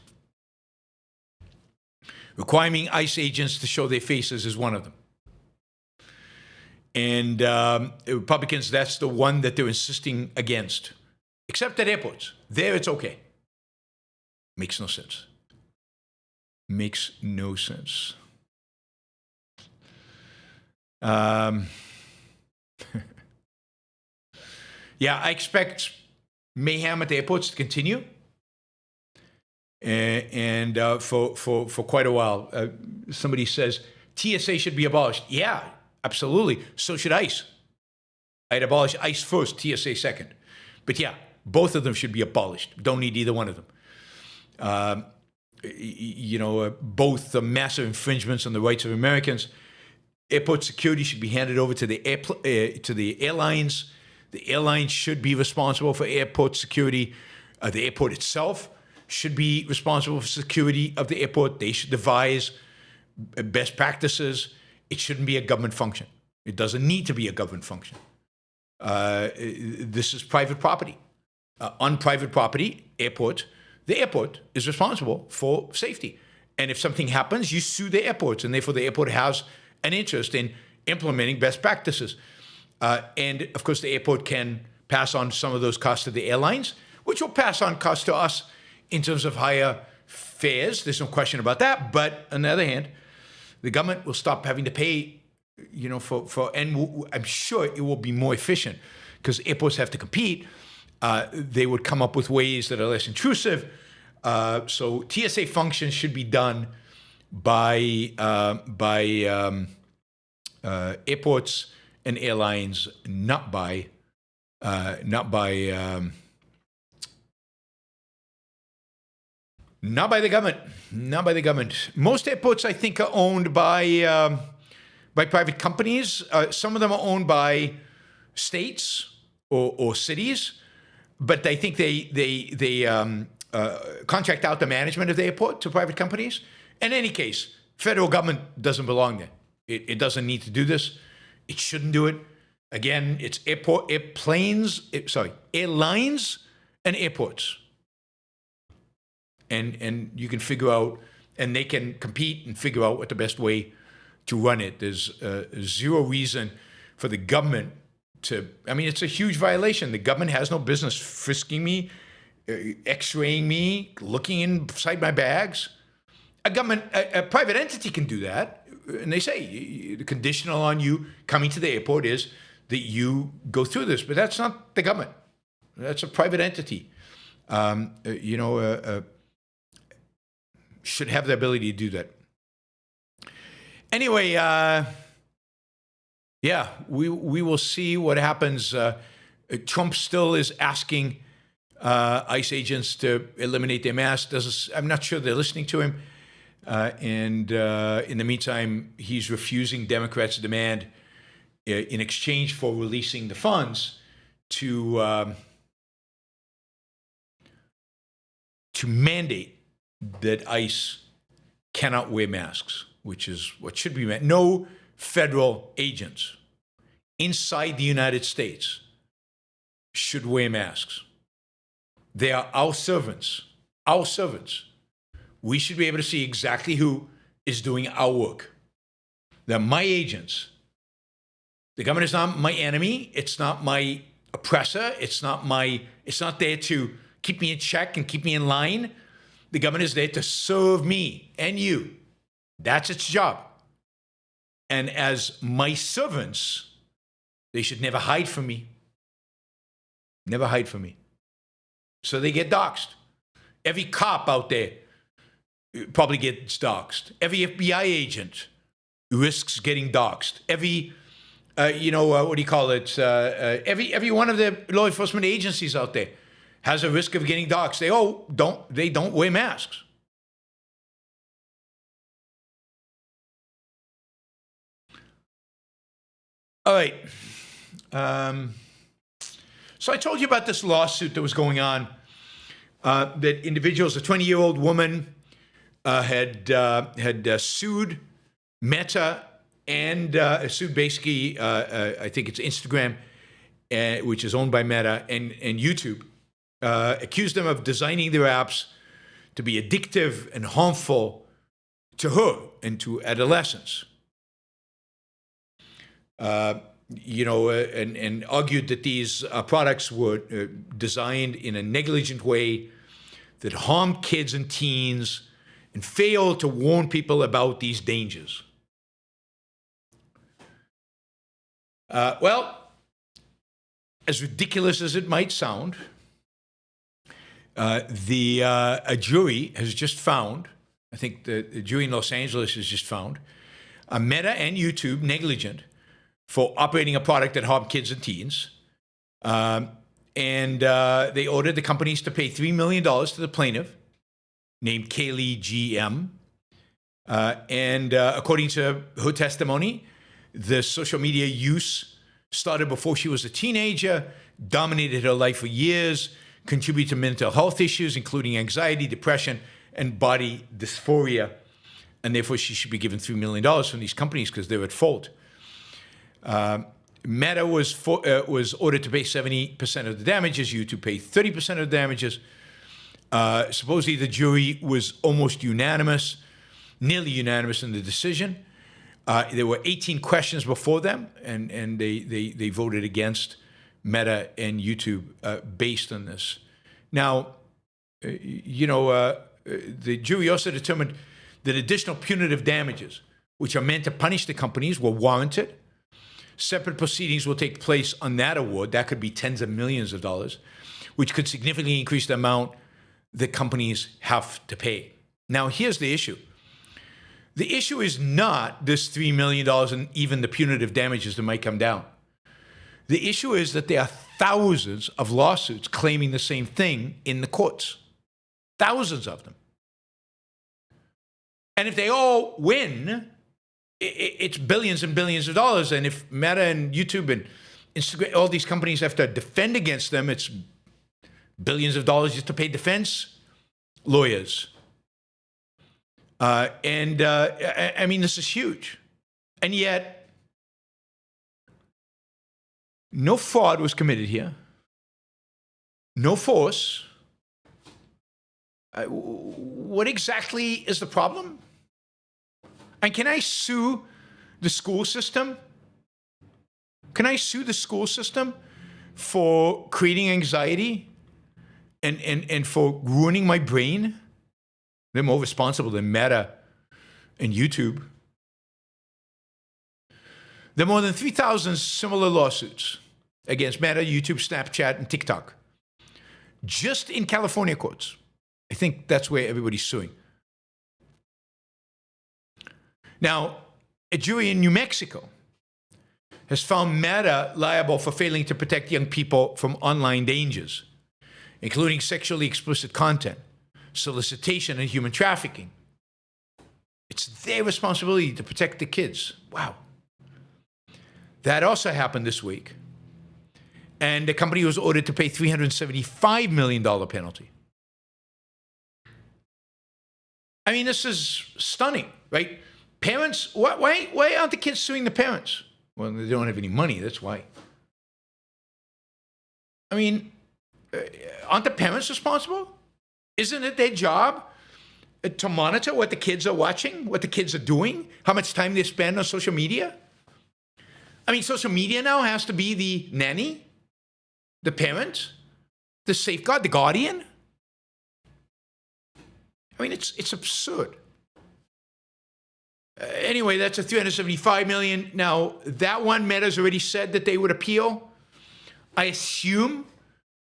Requiring ICE agents to show their faces is one of them. And Republicans, that's the one that they're insisting against. Except at airports. There it's okay. Makes no sense. Makes no sense. Yeah, I expect mayhem at the airports to continue. And for quite a while. Somebody says TSA should be abolished. Yeah, absolutely. So should ICE. I'd abolish ICE first, TSA second. But yeah, both of them should be abolished. Don't need either one of them. Both the massive infringements on the rights of Americans. Airport security should be handed over to the airlines. The airlines should be responsible for airport security. The airport itself should be responsible for security of the airport. They should devise best practices. It shouldn't be a government function. It doesn't need to be a government function. This is private property. On private property, the airport is responsible for safety. And if something happens, you sue the airports, and therefore the airport has an interest in implementing best practices. And of course, the airport can pass on some of those costs to the airlines, which will pass on costs to us in terms of higher fares. There's no question about that. But on the other hand, the government will stop having to pay, and I'm sure it will be more efficient because airports have to compete. They would come up with ways that are less intrusive. So TSA functions should be done by airports and airlines, not by the government. Not by the government. Most airports, I think, are owned by private companies. Some of them are owned by states or cities, but I think they contract out the management of the airport to private companies. In any case, federal government doesn't belong there. It doesn't need to do this. It shouldn't do it. Again, it's airlines and airports. And you can figure out, and they can compete and figure out what the best way to run it. There's zero reason for the government to, it's a huge violation. The government has no business frisking me, x-raying me, looking inside my bags. A private entity can do that. And they say the conditional on you coming to the airport is that you go through this, but that's not the government. That's a private entity. Should have the ability to do that. Anyway, we will see what happens. Trump still is asking ICE agents to eliminate their masks. I'm not sure they're listening to him. And in the meantime, he's refusing Democrats' demand in exchange for releasing the funds to mandate that ICE cannot wear masks, which is what should be meant. No federal agents inside the United States should wear masks. They are our servants. Our servants. We should be able to see exactly who is doing our work. They're my agents. The government is not my enemy. It's not my oppressor. It's not there to keep me in check and keep me in line. The government is there to serve me and you. That's its job. And as my servants, they should never hide from me. Never hide from me. So they get doxxed. Every cop out there probably gets doxxed. Every FBI agent risks getting doxxed. Every, what do you call it? Every one of the law enforcement agencies out there has a risk of getting doxxed. They don't wear masks. All right. So I told you about this lawsuit that was going on. That individuals, a 20-year-old woman, had sued Meta and sued basically, I think it's Instagram, which is owned by Meta, and YouTube, accused them of designing their apps to be addictive and harmful to her and to adolescents. And argued that these products were designed in a negligent way that harmed kids and teens and failed to warn people about these dangers. As ridiculous as it might sound, a jury has just found, I think the jury in Los Angeles has just found, Meta and YouTube negligent for operating a product that harmed kids and teens. And they ordered the companies to pay $3 million to the plaintiff, named Kaylee G.M. And according to her testimony, the social media use started before she was a teenager, dominated her life for years, contributed to mental health issues, including anxiety, depression, and body dysphoria. And therefore, she should be given $3 million from these companies because they're at fault. Meta was ordered to pay 70% of the damages. YouTube paid 30% of the damages. Supposedly, the jury was almost unanimous, nearly unanimous in the decision. There were 18 questions before them, and they voted against Meta and YouTube based on this. Now, the jury also determined that additional punitive damages, which are meant to punish the companies, were warranted. Separate proceedings will take place on that award. That could be tens of millions of dollars, which could significantly increase the amount the companies have to pay. Now, here's the issue. The issue is not this $3 million and even the punitive damages that might come down. The issue is that there are thousands of lawsuits claiming the same thing in the courts. Thousands of them. And if they all win, it's billions and billions of dollars. And if Meta and YouTube and Instagram, all these companies have to defend against them, it's billions of dollars just to pay defense lawyers. I mean, this is huge. And yet, no fraud was committed here. No force. What exactly is the problem? And can I sue the school system? Can I sue the school system for creating anxiety and for ruining my brain? They're more responsible than Meta and YouTube. There are more than 3,000 similar lawsuits against Meta, YouTube, Snapchat, and TikTok. Just in California courts. I think that's where everybody's suing. Now, a jury in New Mexico has found Meta liable for failing to protect young people from online dangers, including sexually explicit content, solicitation, and human trafficking. It's their responsibility to protect the kids. Wow. That also happened this week. And the company was ordered to pay $375 million penalty. I mean, this is stunning, right? Parents, why aren't the kids suing the parents? Well, they don't have any money, that's why. I mean, aren't the parents responsible? Isn't it their job to monitor what the kids are watching, what the kids are doing, how much time they spend on social media? I mean, social media now has to be the nanny, the parent, the safeguard, the guardian. I mean, it's absurd. Anyway, that's a $375 million. Now, that one, Meta's already said that they would appeal. I assume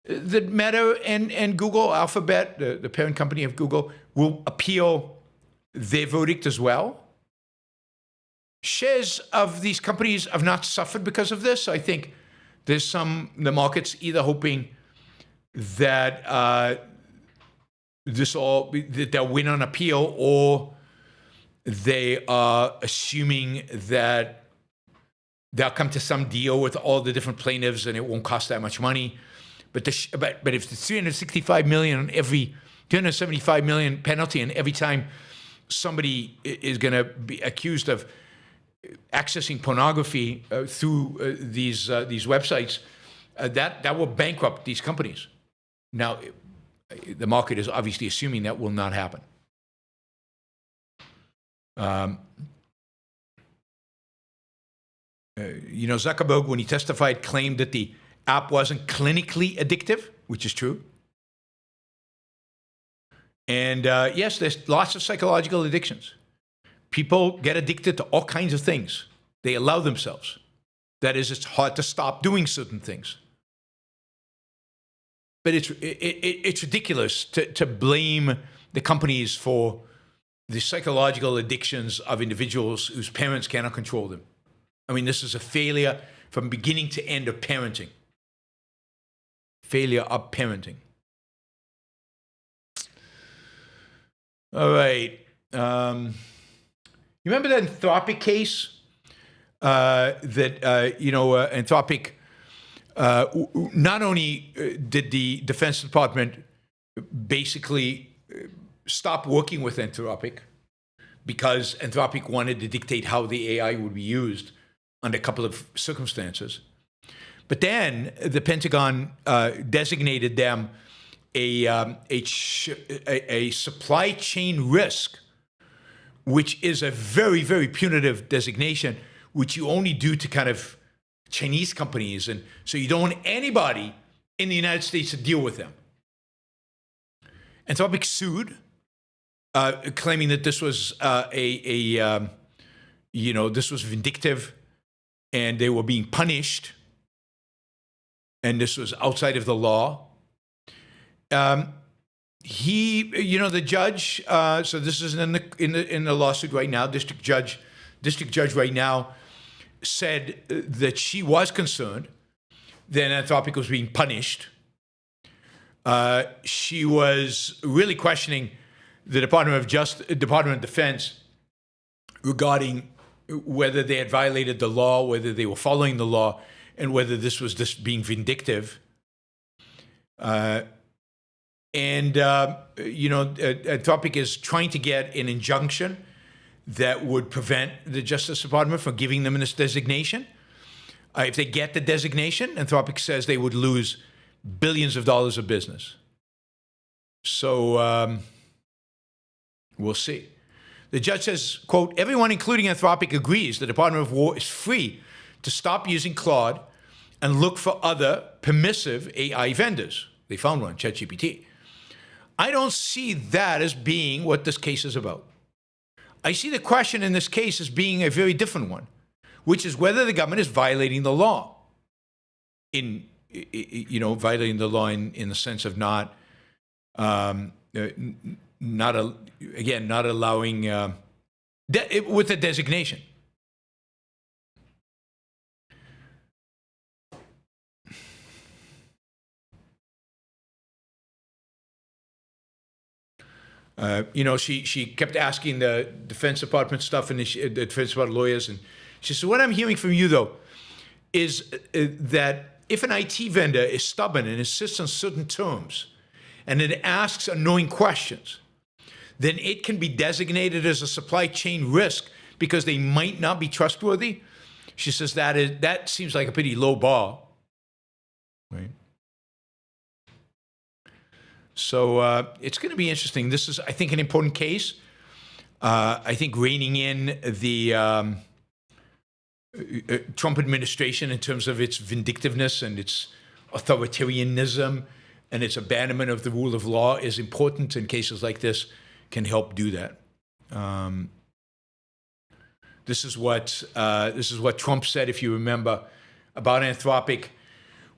that Meta and Google, Alphabet, the parent company of Google, will appeal their verdict as well. Shares of these companies have not suffered because of this. I think there's the market's either hoping that that they'll win on appeal, or they are assuming that they'll come to some deal with all the different plaintiffs and it won't cost that much money. But if the $365 million on every $275 million penalty, and every time somebody is going to be accused of accessing pornography through these websites, that will bankrupt these companies. Now, the market is obviously assuming that will not happen. Zuckerberg, when he testified, claimed that the app wasn't clinically addictive, which is true. And yes, there's lots of psychological addictions. People get addicted to all kinds of things. They allow themselves. That is, it's hard to stop doing certain things. But it's ridiculous to blame the companies for the psychological addictions of individuals whose parents cannot control them. I mean, this is a failure from beginning to end of parenting. Failure of parenting. All right. You remember that Anthropic case? Anthropic, not only did the Defense Department basically stop working with Anthropic because Anthropic wanted to dictate how the AI would be used under a couple of circumstances, but then the Pentagon designated them a supply chain risk, which is a very, very punitive designation, which you only do to kind of Chinese companies. And so you don't want anybody in the United States to deal with them. Anthropic sued, claiming that this was this was vindictive and they were being punished, and this was outside of the law. The judge. So this is in the lawsuit right now. District judge right now said that she was concerned that Anthropic was being punished. She was really questioning the Department of Defense regarding whether they had violated the law, whether they were following the law, and whether this was just being vindictive. Anthropic is trying to get an injunction that would prevent the Justice Department from giving them this designation. If they get the designation, Anthropic says they would lose billions of dollars of business. So we'll see. The judge says, quote, "Everyone, including Anthropic, agrees the Department of War is free to stop using Claude and look for other permissive AI vendors." They found one, ChatGPT. "I don't see that as being what this case is about. I see the question in this case as being a very different one, which is whether the government is violating the law. Violating the law in the sense of not allowing with a designation." She kept asking the Defense Department stuff and the Defense Department lawyers, and she said, "What I'm hearing from you, though, is that if an IT vendor is stubborn and insists on certain terms, and it asks annoying questions, then it can be designated as a supply chain risk because they might not be trustworthy. She says that seems like a pretty low bar, right? So it's going to be interesting. This is, I think, an important case. I think reining in the Trump administration in terms of its vindictiveness and its authoritarianism and its abandonment of the rule of law is important, in cases like this can help do that. This is what Trump said, if you remember, about Anthropic.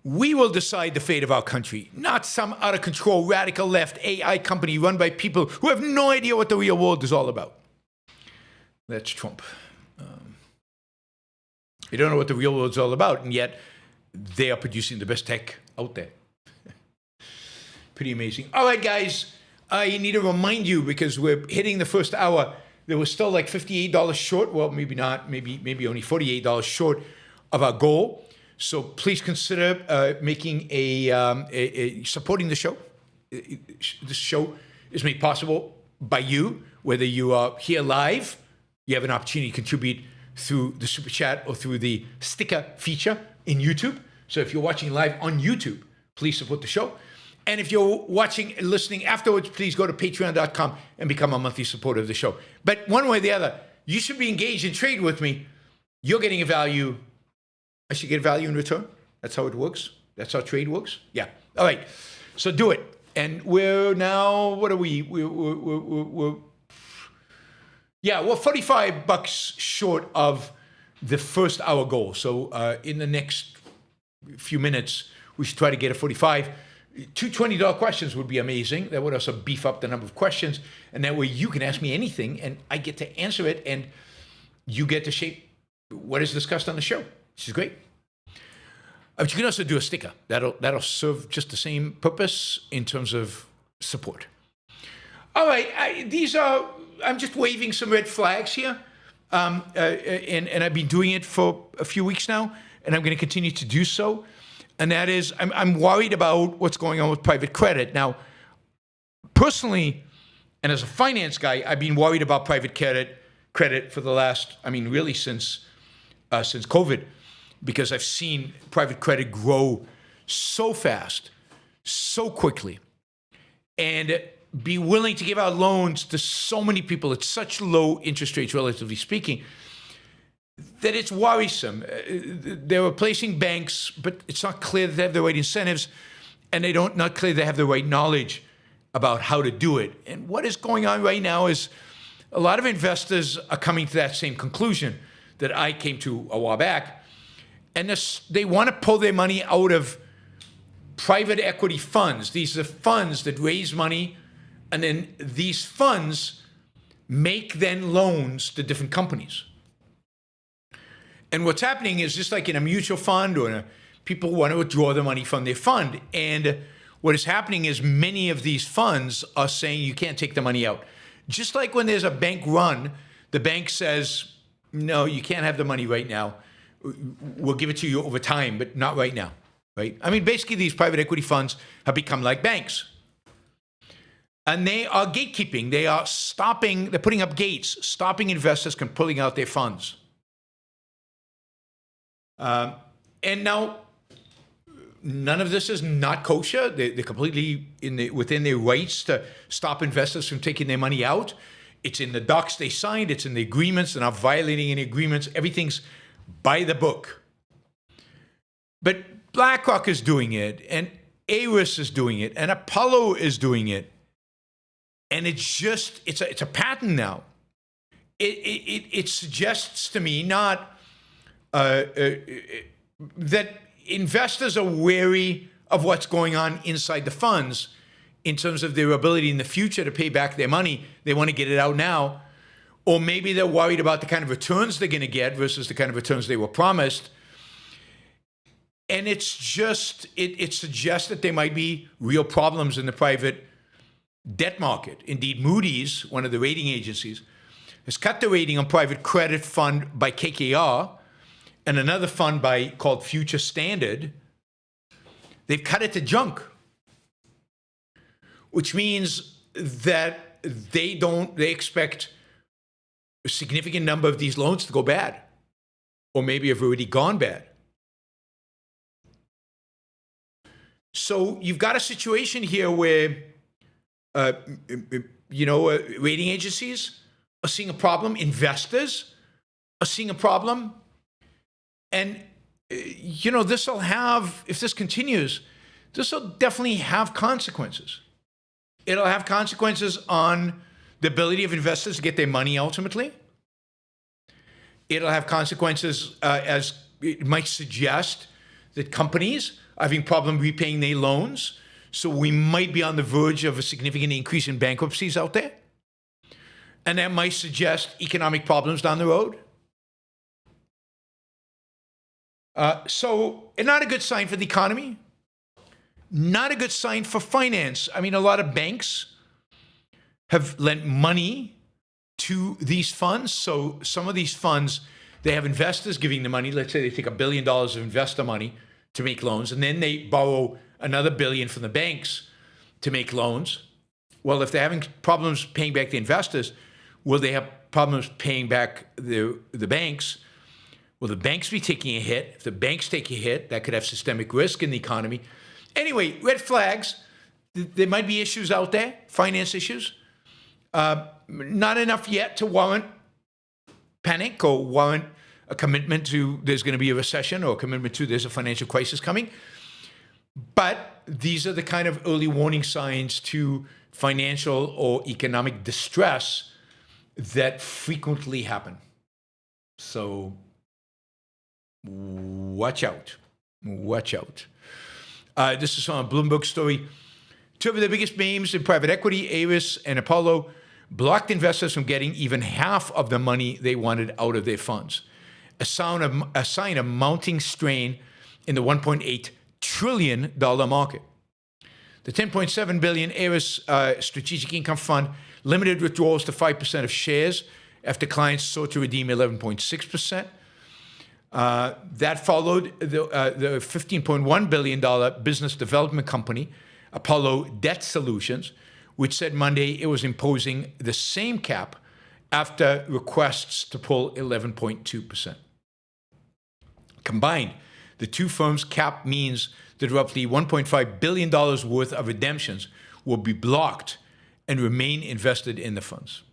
We will decide the fate of our country, not some out-of-control radical left AI company run by people who have no idea what the real world is all about. That's Trump. They don't know what the real world is all about, and yet they are producing the best tech out there. Pretty amazing. All right, guys, I need to remind you, because we're hitting the first hour, there was still like $58 short. Well, maybe not, maybe only $48 short of our goal. So please consider making supporting the show. This show is made possible by you, whether you are here live, you have an opportunity to contribute through the Super Chat or through the sticker feature in YouTube. So if you're watching live on YouTube, please support the show. And if you're watching and listening afterwards, please go to patreon.com and become a monthly supporter of the show. But one way or the other, you should be engaged in trade with me. You're getting a value. I should get value in return. That's how it works. That's how trade works. Yeah. All right. So do it. And we're now, what are we? We're 45 bucks short of the first hour goal. So in the next few minutes, we should try to get a 45. Two $20 questions would be amazing. That would also beef up the number of questions. And that way you can ask me anything and I get to answer it and you get to shape what is discussed on the show, which is great. But you can also do a sticker. That'll serve just the same purpose in terms of support. All right, I'm just waving some red flags here. And I've been doing it for a few weeks now, and I'm going to continue to do so. And that is, I'm worried about what's going on with private credit. Now, personally, and as a finance guy, I've been worried about private credit for the last, really since COVID, because I've seen private credit grow so fast, so quickly, and be willing to give out loans to so many people at such low interest rates, relatively speaking, that it's worrisome. They're replacing banks, but it's not clear that they have the right incentives, and not clear they have the right knowledge about how to do it. And what is going on right now is a lot of investors are coming to that same conclusion that I came to a while back, and they want to pull their money out of private equity funds. These are funds that raise money, and then these funds make then loans to different companies. And what's happening is, just like in a mutual fund or people want to withdraw the money from their fund. And what is happening is many of these funds are saying you can't take the money out. Just like when there's a bank run, the bank says, no, you can't have the money right now. We'll give it to you over time, but not right now, right? Basically these private equity funds have become like banks. And they are gatekeeping. They're putting up gates, stopping investors from pulling out their funds. And now, none of this is not kosher. They're completely within their rights to stop investors from taking their money out. It's in the docs they signed. It's in the agreements. They're not violating any agreements. Everything's by the book. But BlackRock is doing it, and Ares is doing it, and Apollo is doing it. And it's a pattern now. It suggests to me not that investors are wary of what's going on inside the funds in terms of their ability in the future to pay back their money. They want to get it out now. Or maybe they're worried about the kind of returns they're going to get versus the kind of returns they were promised. And it suggests that there might be real problems in the private debt market. Indeed, Moody's, one of the rating agencies, has cut the rating on private credit fund by KKR and another fund called Future Standard. They've cut it to junk, which means that they expect a significant number of these loans to go bad, or maybe have already gone bad. So you've got a situation here where, rating agencies are seeing a problem, investors are seeing a problem, and this will have, if this continues, this will definitely have consequences. It'll have consequences on the ability of investors to get their money ultimately. It'll have consequences as it might suggest that companies are having problem repaying their loans. So we might be on the verge of a significant increase in bankruptcies out there. And that might suggest economic problems down the road. So not a good sign for the economy. Not a good sign for finance. I mean, a lot of banks have lent money to these funds. So some of these funds, they have investors giving the money. Let's say they take $1 billion of investor money to make loans, and then they borrow another $1 billion from the banks to make loans. Well, if they're having problems paying back the investors, will they have problems paying back the banks? Will the banks be taking a hit? If the banks take a hit, that could have systemic risk in the economy. Anyway, red flags. There might be issues out there, finance issues. Not enough yet to warrant panic or warrant a commitment to there's going to be a recession or a commitment to there's a financial crisis coming. But these are the kind of early warning signs to financial or economic distress that frequently happen. So watch out. Watch out. This is on a Bloomberg story. Two of the biggest names in private equity, Ares and Apollo, blocked investors from getting even half of the money they wanted out of their funds. A sign of mounting strain in the $1.8 trillion market. The $10.7 billion Ares Strategic Income Fund limited withdrawals to 5% of shares after clients sought to redeem 11.6%. That followed the $15.1 billion business development company, Apollo Debt Solutions, which said Monday it was imposing the same cap after requests to pull 11.2%. Combined, the two firms' cap means that roughly $1.5 billion worth of redemptions will be blocked and remain invested in the funds.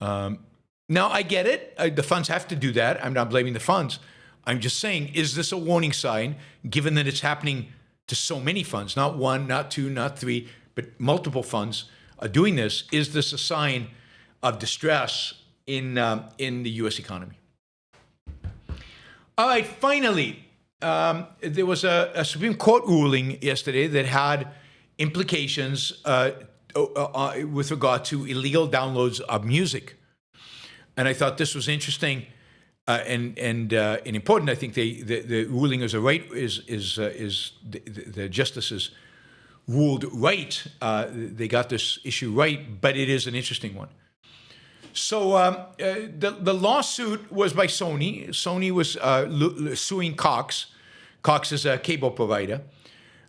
Now, I get it. The funds have to do that. I'm not blaming the funds. I'm just saying, is this a warning sign, given that it's happening to so many funds, not one, not two, not three, but multiple funds are doing this? Is this a sign of distress in the U.S. economy? All right, finally, there was a Supreme Court ruling yesterday that had implications with regard to illegal downloads of music. And I thought this was interesting and important. I think the ruling is the justices ruled right. They got this issue right, but it is an interesting one. So the lawsuit was by Sony. Sony was suing Cox. Cox is a cable provider.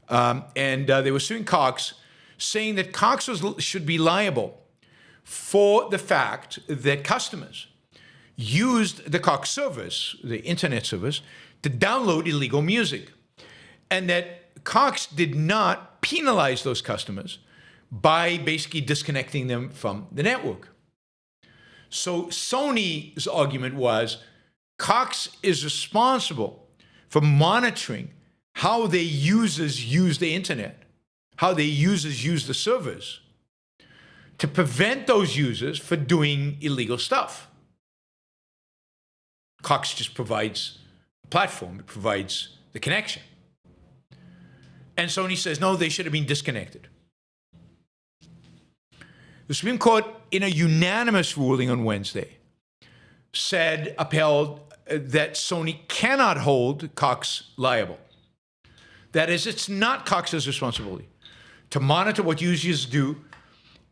And they were suing Cox, saying that Cox should be liable for the fact that customers used the Cox service, the internet service, to download illegal music. And that Cox did not penalize those customers by basically disconnecting them from the network. So Sony's argument was Cox is responsible for monitoring how their users use the internet, how their users use the servers, to prevent those users from doing illegal stuff. Cox just provides a platform, it provides the connection. And Sony says, no, they should have been disconnected. The Supreme Court, in a unanimous ruling on Wednesday, upheld that Sony cannot hold Cox liable. That is, it's not Cox's responsibility to monitor what users do,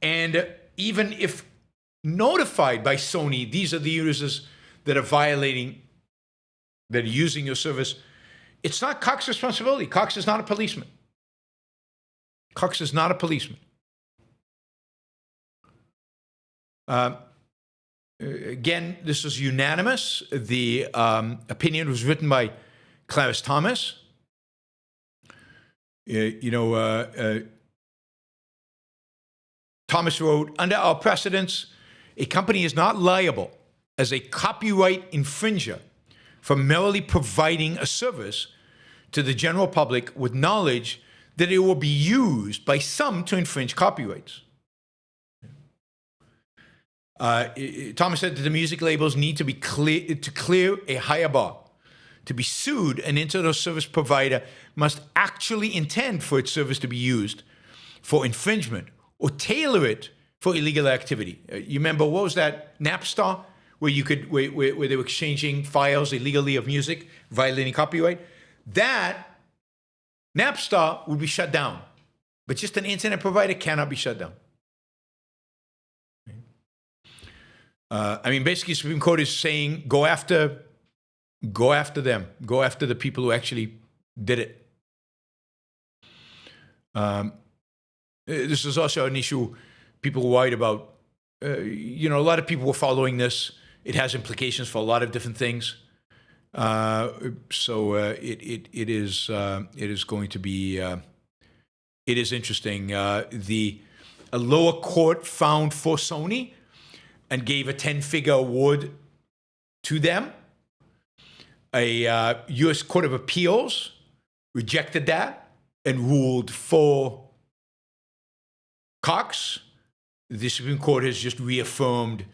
and even if notified by Sony, these are the users that are violating, that are using your service, it's not Cox's responsibility. Cox is not a policeman. Cox is not a policeman. Again, this was unanimous. The opinion was written by Clarence Thomas. Thomas wrote, under our precedents, a company is not liable as a copyright infringer for merely providing a service to the general public with knowledge that it will be used by some to infringe copyrights. Thomas said that the music labels need to be clear a higher bar. To be sued, an internet service provider must actually intend for its service to be used for infringement or tailor it for illegal activity. You remember, what was that, Napster, where you could where they were exchanging files illegally of music, violating copyright? That Napster would be shut down, but just an internet provider cannot be shut down. Basically, Supreme Court is saying go after them, go after the people who actually did it. This is also an issue people were worried about. A lot of people were following this. It has implications for a lot of different things. So it is going to be it is interesting. A lower court found for Sony and gave a 10-figure award to them. A U.S. Court of Appeals rejected that and ruled for Cox. The Supreme Court has just reaffirmed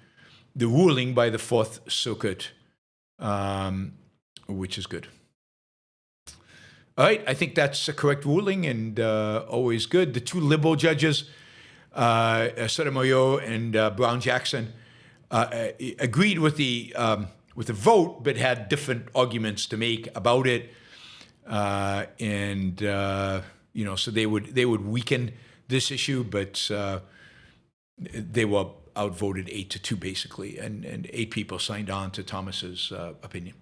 the ruling by the Fourth Circuit, which is good. All right, I think that's a correct ruling and always good. The two liberal judges, Sotomayor and Brown-Jackson, agreed with the vote, but had different arguments to make about it, so they would weaken this issue, but they were outvoted 8-2 basically, and 8 people signed on to Thomas's opinion.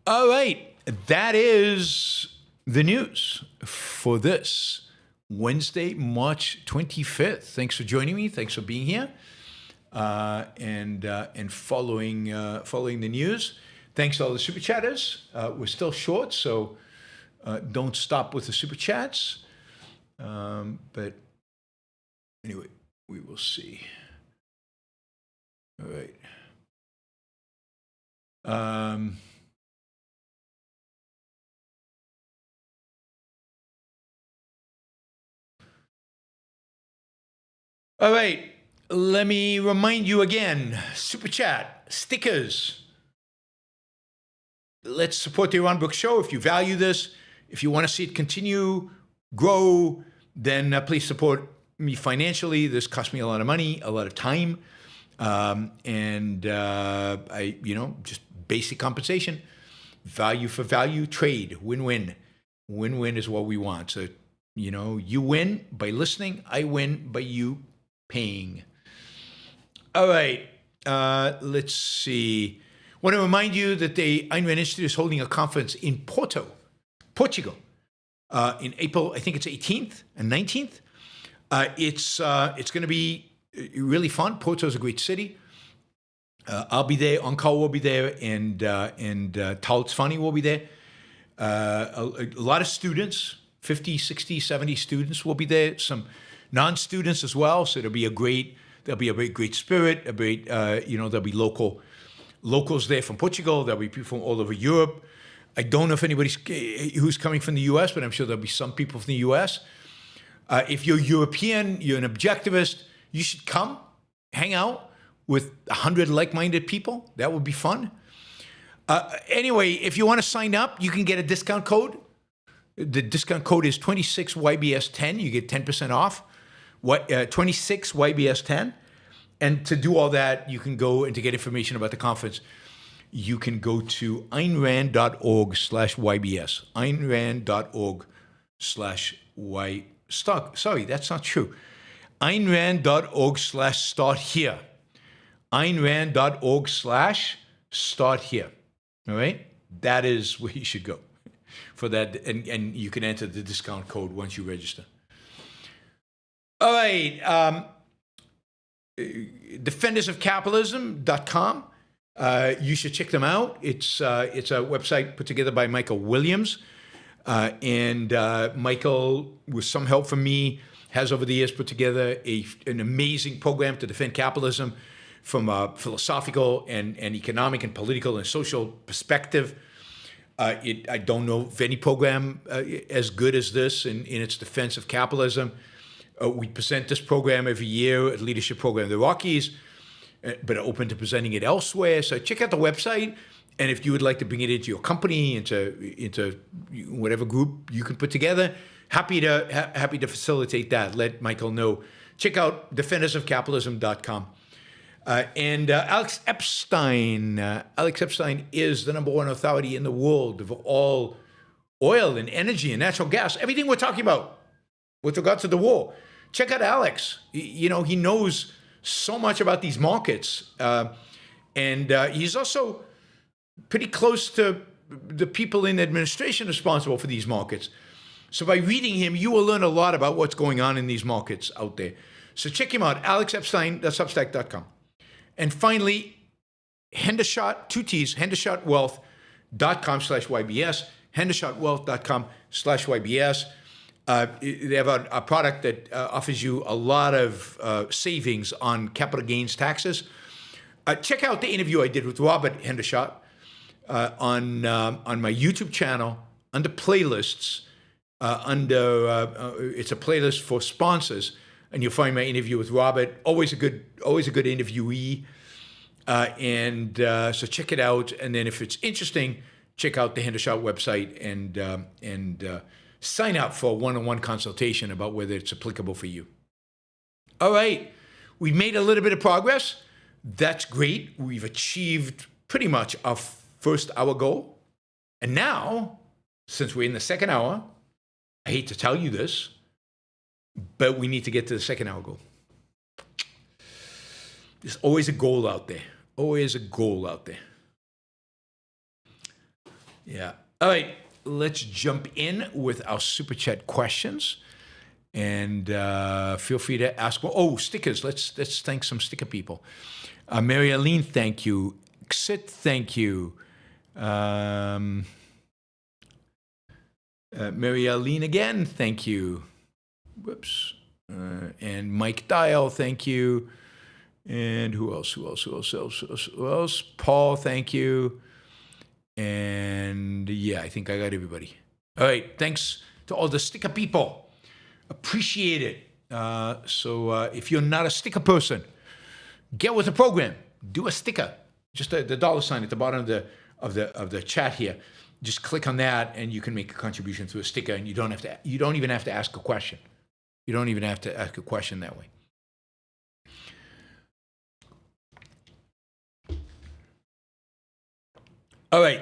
All right, that is the news for this Wednesday, March 25th. Thanks for joining me. Thanks for being here. And following the news. Thanks to all the super chatters. We're still short, so don't stop with the super chats. But anyway, we will see. All right. All right. Let me remind you again, super chat, stickers. Let's support the Yaron Brook Show. If you value this, if you want to see it continue, grow, then please support me financially. This costs me a lot of money, a lot of time, just basic compensation, value for value, trade, win-win. Win-win is what we want. So, you win by listening. I win by you paying. All right, let's see. I want to remind you that the Ayn Rand Institute is holding a conference in Porto, Portugal, in April, I think it's 18th and 19th. It's going to be really fun. Porto is a great city. I'll be there, Ankar will be there, and Tal Tzfani will be there. A lot of students, 50, 60, 70 students will be there. Some non-students as well, so there'll be a great spirit, there'll be locals there from Portugal, there'll be people from all over Europe. I don't know if anybody's who's coming from the U.S., but I'm sure there'll be some people from the U.S. If you're European, you're an objectivist, you should come, hang out with 100 like-minded people. That would be fun. Anyway, if you want to sign up, you can get a discount code. The discount code is 26YBS10. You get 10% off. 26YBS10. And to do all that, you can go, and to get information about the conference, you can go to aynrand.org/YBS. aynrand.org/Y. Sorry, that's not true. aynrand.org/start here. aynrand.org/start here. All right? That is where you should go for that. And you can enter the discount code once you register. All right. defendersofcapitalism.com. You should check them out. It's a website put together by Michael Williams. And Michael, with some help from me, has over the years put together an amazing program to defend capitalism from a philosophical and economic and political and social perspective. I don't know of any program as good as this in its defense of capitalism. We present this program every year at Leadership Program of the Rockies, but are open to presenting it elsewhere. So check out the website. And if you would like to bring it into your company, into whatever group you can put together, happy to facilitate that. Let Michael know. Check out defendersofcapitalism.com. And Alex Epstein. Alex Epstein is the #1 authority in the world of all oil and energy and natural gas, everything we're talking about with regard to the war. Check out Alex. He knows so much about these markets. And he's also pretty close to the people in administration responsible for these markets. So by reading him, you will learn a lot about what's going on in these markets out there. So check him out, alexepstein.substack.com. And finally, Hendershot, 2 T's, hendershotwealth.com/YBS, hendershotwealth.com/YBS. They have a product that offers you a lot of savings on capital gains taxes. Check out the interview I did with Robert Hendershot on my YouTube channel under playlists. It's a playlist for sponsors, and you'll find my interview with Robert. Always a good interviewee. So check it out, and then if it's interesting, check out the Hendershot website and sign up for a one-on-one consultation about whether it's applicable for you. All right, we made a little bit of progress. That's great. We've achieved pretty much our first hour goal. And now, since we're in the second hour, I hate to tell you this, but we need to get to the second hour goal. There's always a goal out there. Always a goal out there. Yeah. All right. Let's jump in with our Super Chat questions. And feel free to ask. Stickers. Let's thank some sticker people. Mary Aline, thank you. Xit, thank you. Mary Aline again, thank you. Whoops. And Mike Dial, thank you. And who else? Paul, thank you. And yeah, I think I got everybody. All right, thanks to all the sticker people. Appreciate it. So if you're not a sticker person, get with the program. Do a sticker. Just the $sign at the bottom of the chat here. Just click on that, and you can make a contribution through a sticker, and you don't even have to ask a question. You don't even have to ask a question that way. All right.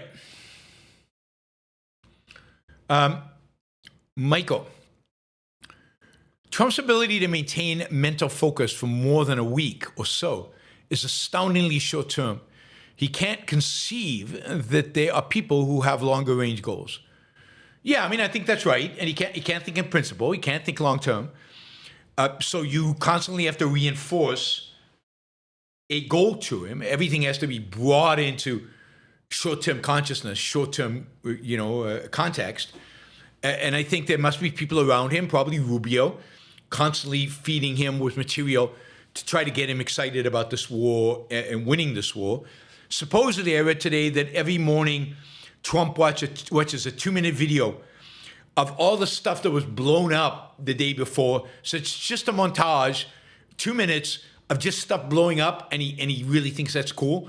Michael, Trump's ability to maintain mental focus for more than a week or so is astoundingly short-term. He can't conceive that there are people who have longer range goals. Yeah, I mean, I think that's right. And he can't think in principle. He can't think long-term. So you constantly have to reinforce a goal to him. Everything has to be brought into short-term consciousness, short-term, context. And I think there must be people around him, probably Rubio, constantly feeding him with material to try to get him excited about this war and winning this war. Supposedly, I read today that every morning Trump watches a 2-minute video of all the stuff that was blown up the day before. So it's just a montage, 2 minutes of just stuff blowing up, and he really thinks that's cool.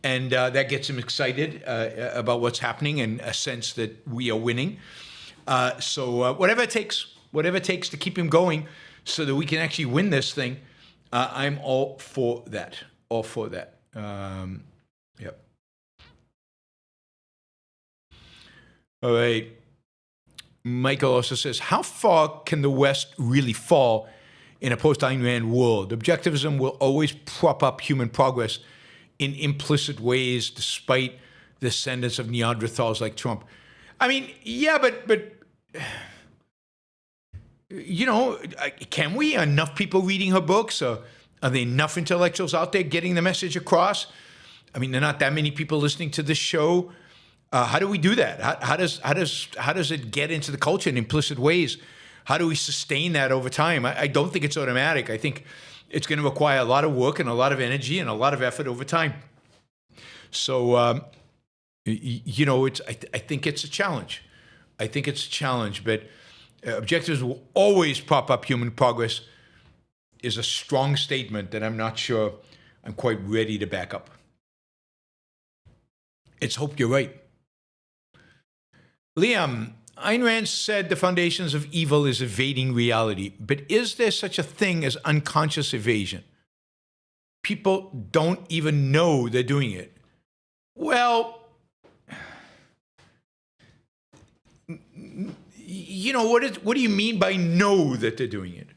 And that gets him excited about what's happening and a sense that we are winning. So whatever it takes to keep him going so that we can actually win this thing, I'm all for that. All for that. Yep. All right. Michael also says, how far can the West really fall in a post-Ayn Rand world? Objectivism will always prop up human progress in implicit ways, despite the descendants of Neanderthals like Trump. I mean, yeah, but can we? Enough people reading her books, or Are there enough intellectuals out there getting the message across? I mean, there are not that many people listening to this show. How do we do that? How does it get into the culture in implicit ways? How do we sustain that over time? I don't think it's automatic. I think it's going to require a lot of work and a lot of energy and a lot of effort over time. So, I think it's a challenge. I think it's a challenge, but objectives will always prop up human progress is a strong statement that I'm not sure I'm quite ready to back up. Let's hope you're right. Liam, Ayn Rand said the foundations of evil is evading reality, but is there such a thing as unconscious evasion? People don't even know they're doing it. Well, what do you mean by know that they're doing it,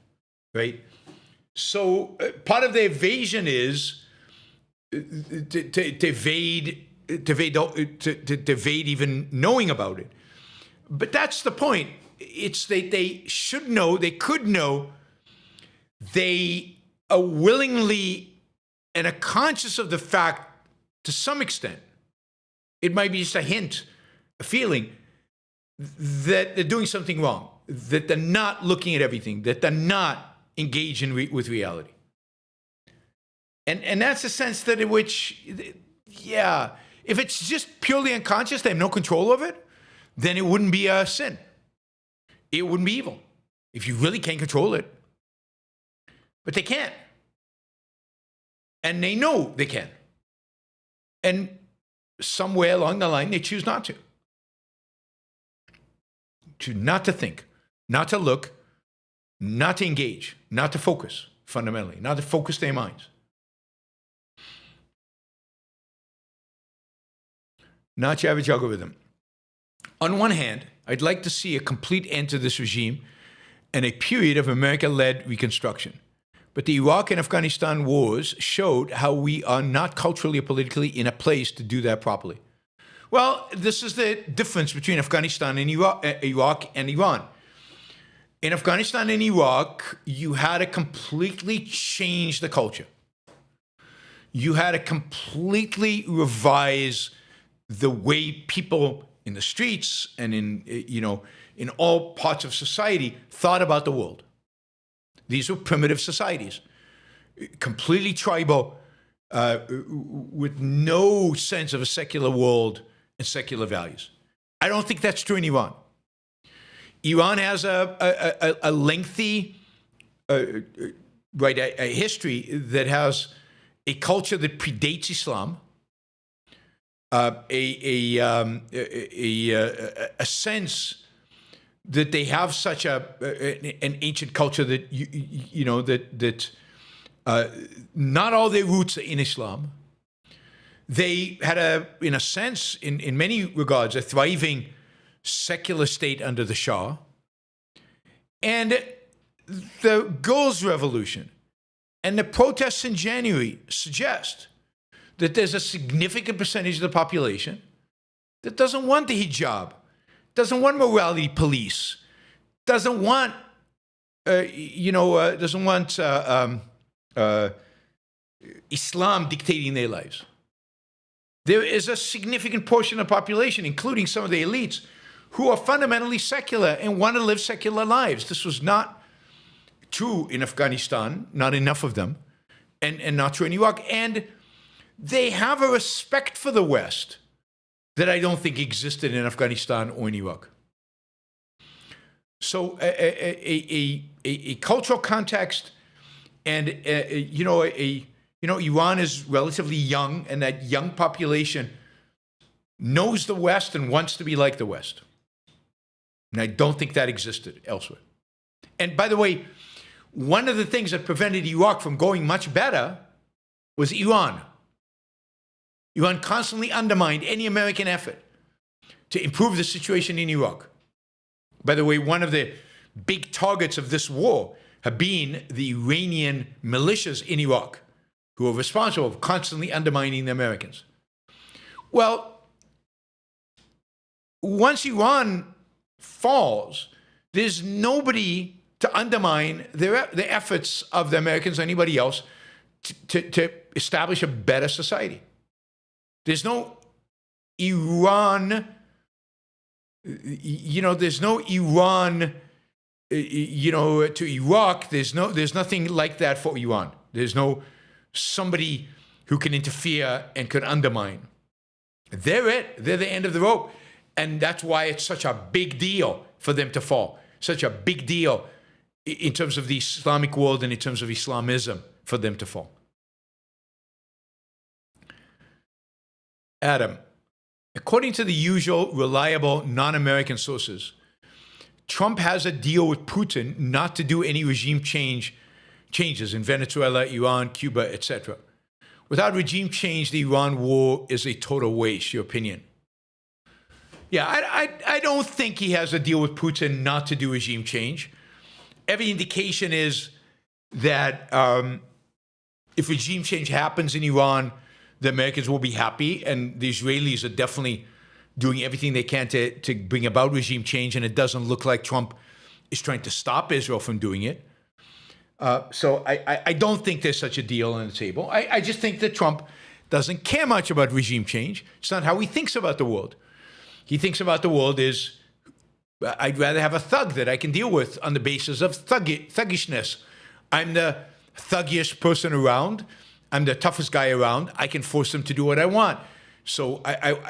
right? So part of the evasion is to evade even knowing about it. But that's the point. It's they should know, they could know, they are willingly and are conscious of the fact to some extent. It might be just a hint, a feeling that they're doing something wrong, that they're not looking at everything, that they're not engaging with reality. And that's a sense that in which, yeah, if it's just purely unconscious, they have no control of it, then it wouldn't be a sin. It wouldn't be evil if you really can't control it. But they can't. And they know they can. And somewhere along the line, they choose not to. Choose not to think, not to look, not to engage, not to focus, fundamentally, not to focus their minds. Not your average algorithm. On one hand, I'd like to see a complete end to this regime and a period of America-led reconstruction. But the Iraq and Afghanistan wars showed how we are not culturally or politically in a place to do that properly. Well, this is the difference between Afghanistan and Iraq and Iran. In Afghanistan and Iraq, you had to completely change the culture. You had to completely revise the way people in the streets and in all parts of society thought about the world. These were primitive societies, completely tribal, with no sense of a secular world and secular values. I don't think that's true in Iran. Iran has a lengthy a history that has a culture that predates Islam, a sense that they have such an ancient culture that not all their roots are in Islam. They had in a sense, in many regards, a thriving secular state under the Shah. And the Girls' Revolution and the protests in January suggest that there's a significant percentage of the population that doesn't want the hijab, doesn't want morality police, doesn't want, Islam dictating their lives. There is a significant portion of the population, including some of the elites, who are fundamentally secular and want to live secular lives. This was not true in Afghanistan, not enough of them, and not true in Iraq. And they have a respect for the West that I don't think existed in Afghanistan or in Iraq. So a cultural context, and Iran is relatively young, and that young population knows the West and wants to be like the West. And I don't think that existed elsewhere. And by the way, one of the things that prevented Iraq from going much better was Iran. Iran constantly undermined any American effort to improve the situation in Iraq. By the way, one of the big targets of this war have been the Iranian militias in Iraq, who are responsible for constantly undermining the Americans. Well, once Iran falls, there's nobody to undermine the efforts of the Americans or anybody else to establish a better society. There's no Iran, there's no Iran, to Iraq. There's nothing like that for Iran. There's no somebody who can interfere and could undermine. They're it. They're the end of the rope. And that's why it's such a big deal for them to fall. Such a big deal in terms of the Islamic world and in terms of Islamism for them to fall. Adam, according to the usual reliable non-American sources, Trump has a deal with Putin not to do any regime changes in Venezuela, Iran, Cuba, etc. Without regime change, the Iran war is a total waste. Your opinion? Yeah, I don't think he has a deal with Putin not to do regime change. Every indication is that if regime change happens in Iran, the Americans will be happy, and the Israelis are definitely doing everything they can to bring about regime change, and it doesn't look like Trump is trying to stop Israel from doing it. So I don't think there's such a deal on the table. I just think that Trump doesn't care much about regime change. It's not how he thinks about the world. He thinks about the world as, I'd rather have a thug that I can deal with on the basis of thuggishness. I'm the thuggiest person around. I'm the toughest guy around. I can force them to do what I want. So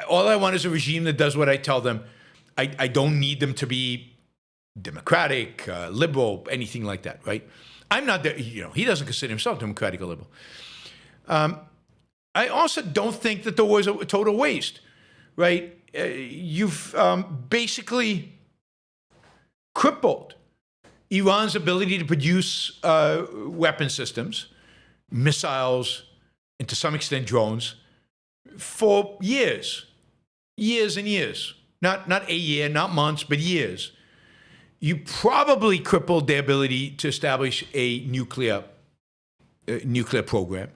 all I want is a regime that does what I tell them. I don't need them to be democratic, liberal, anything like that, right? I'm not there, he doesn't consider himself democratic or liberal. I also don't think that the war is a total waste, right? You've basically crippled Iran's ability to produce weapon systems, missiles, and to some extent drones, for years and years. Not a year, not months, but years. You probably crippled their ability to establish a nuclear program.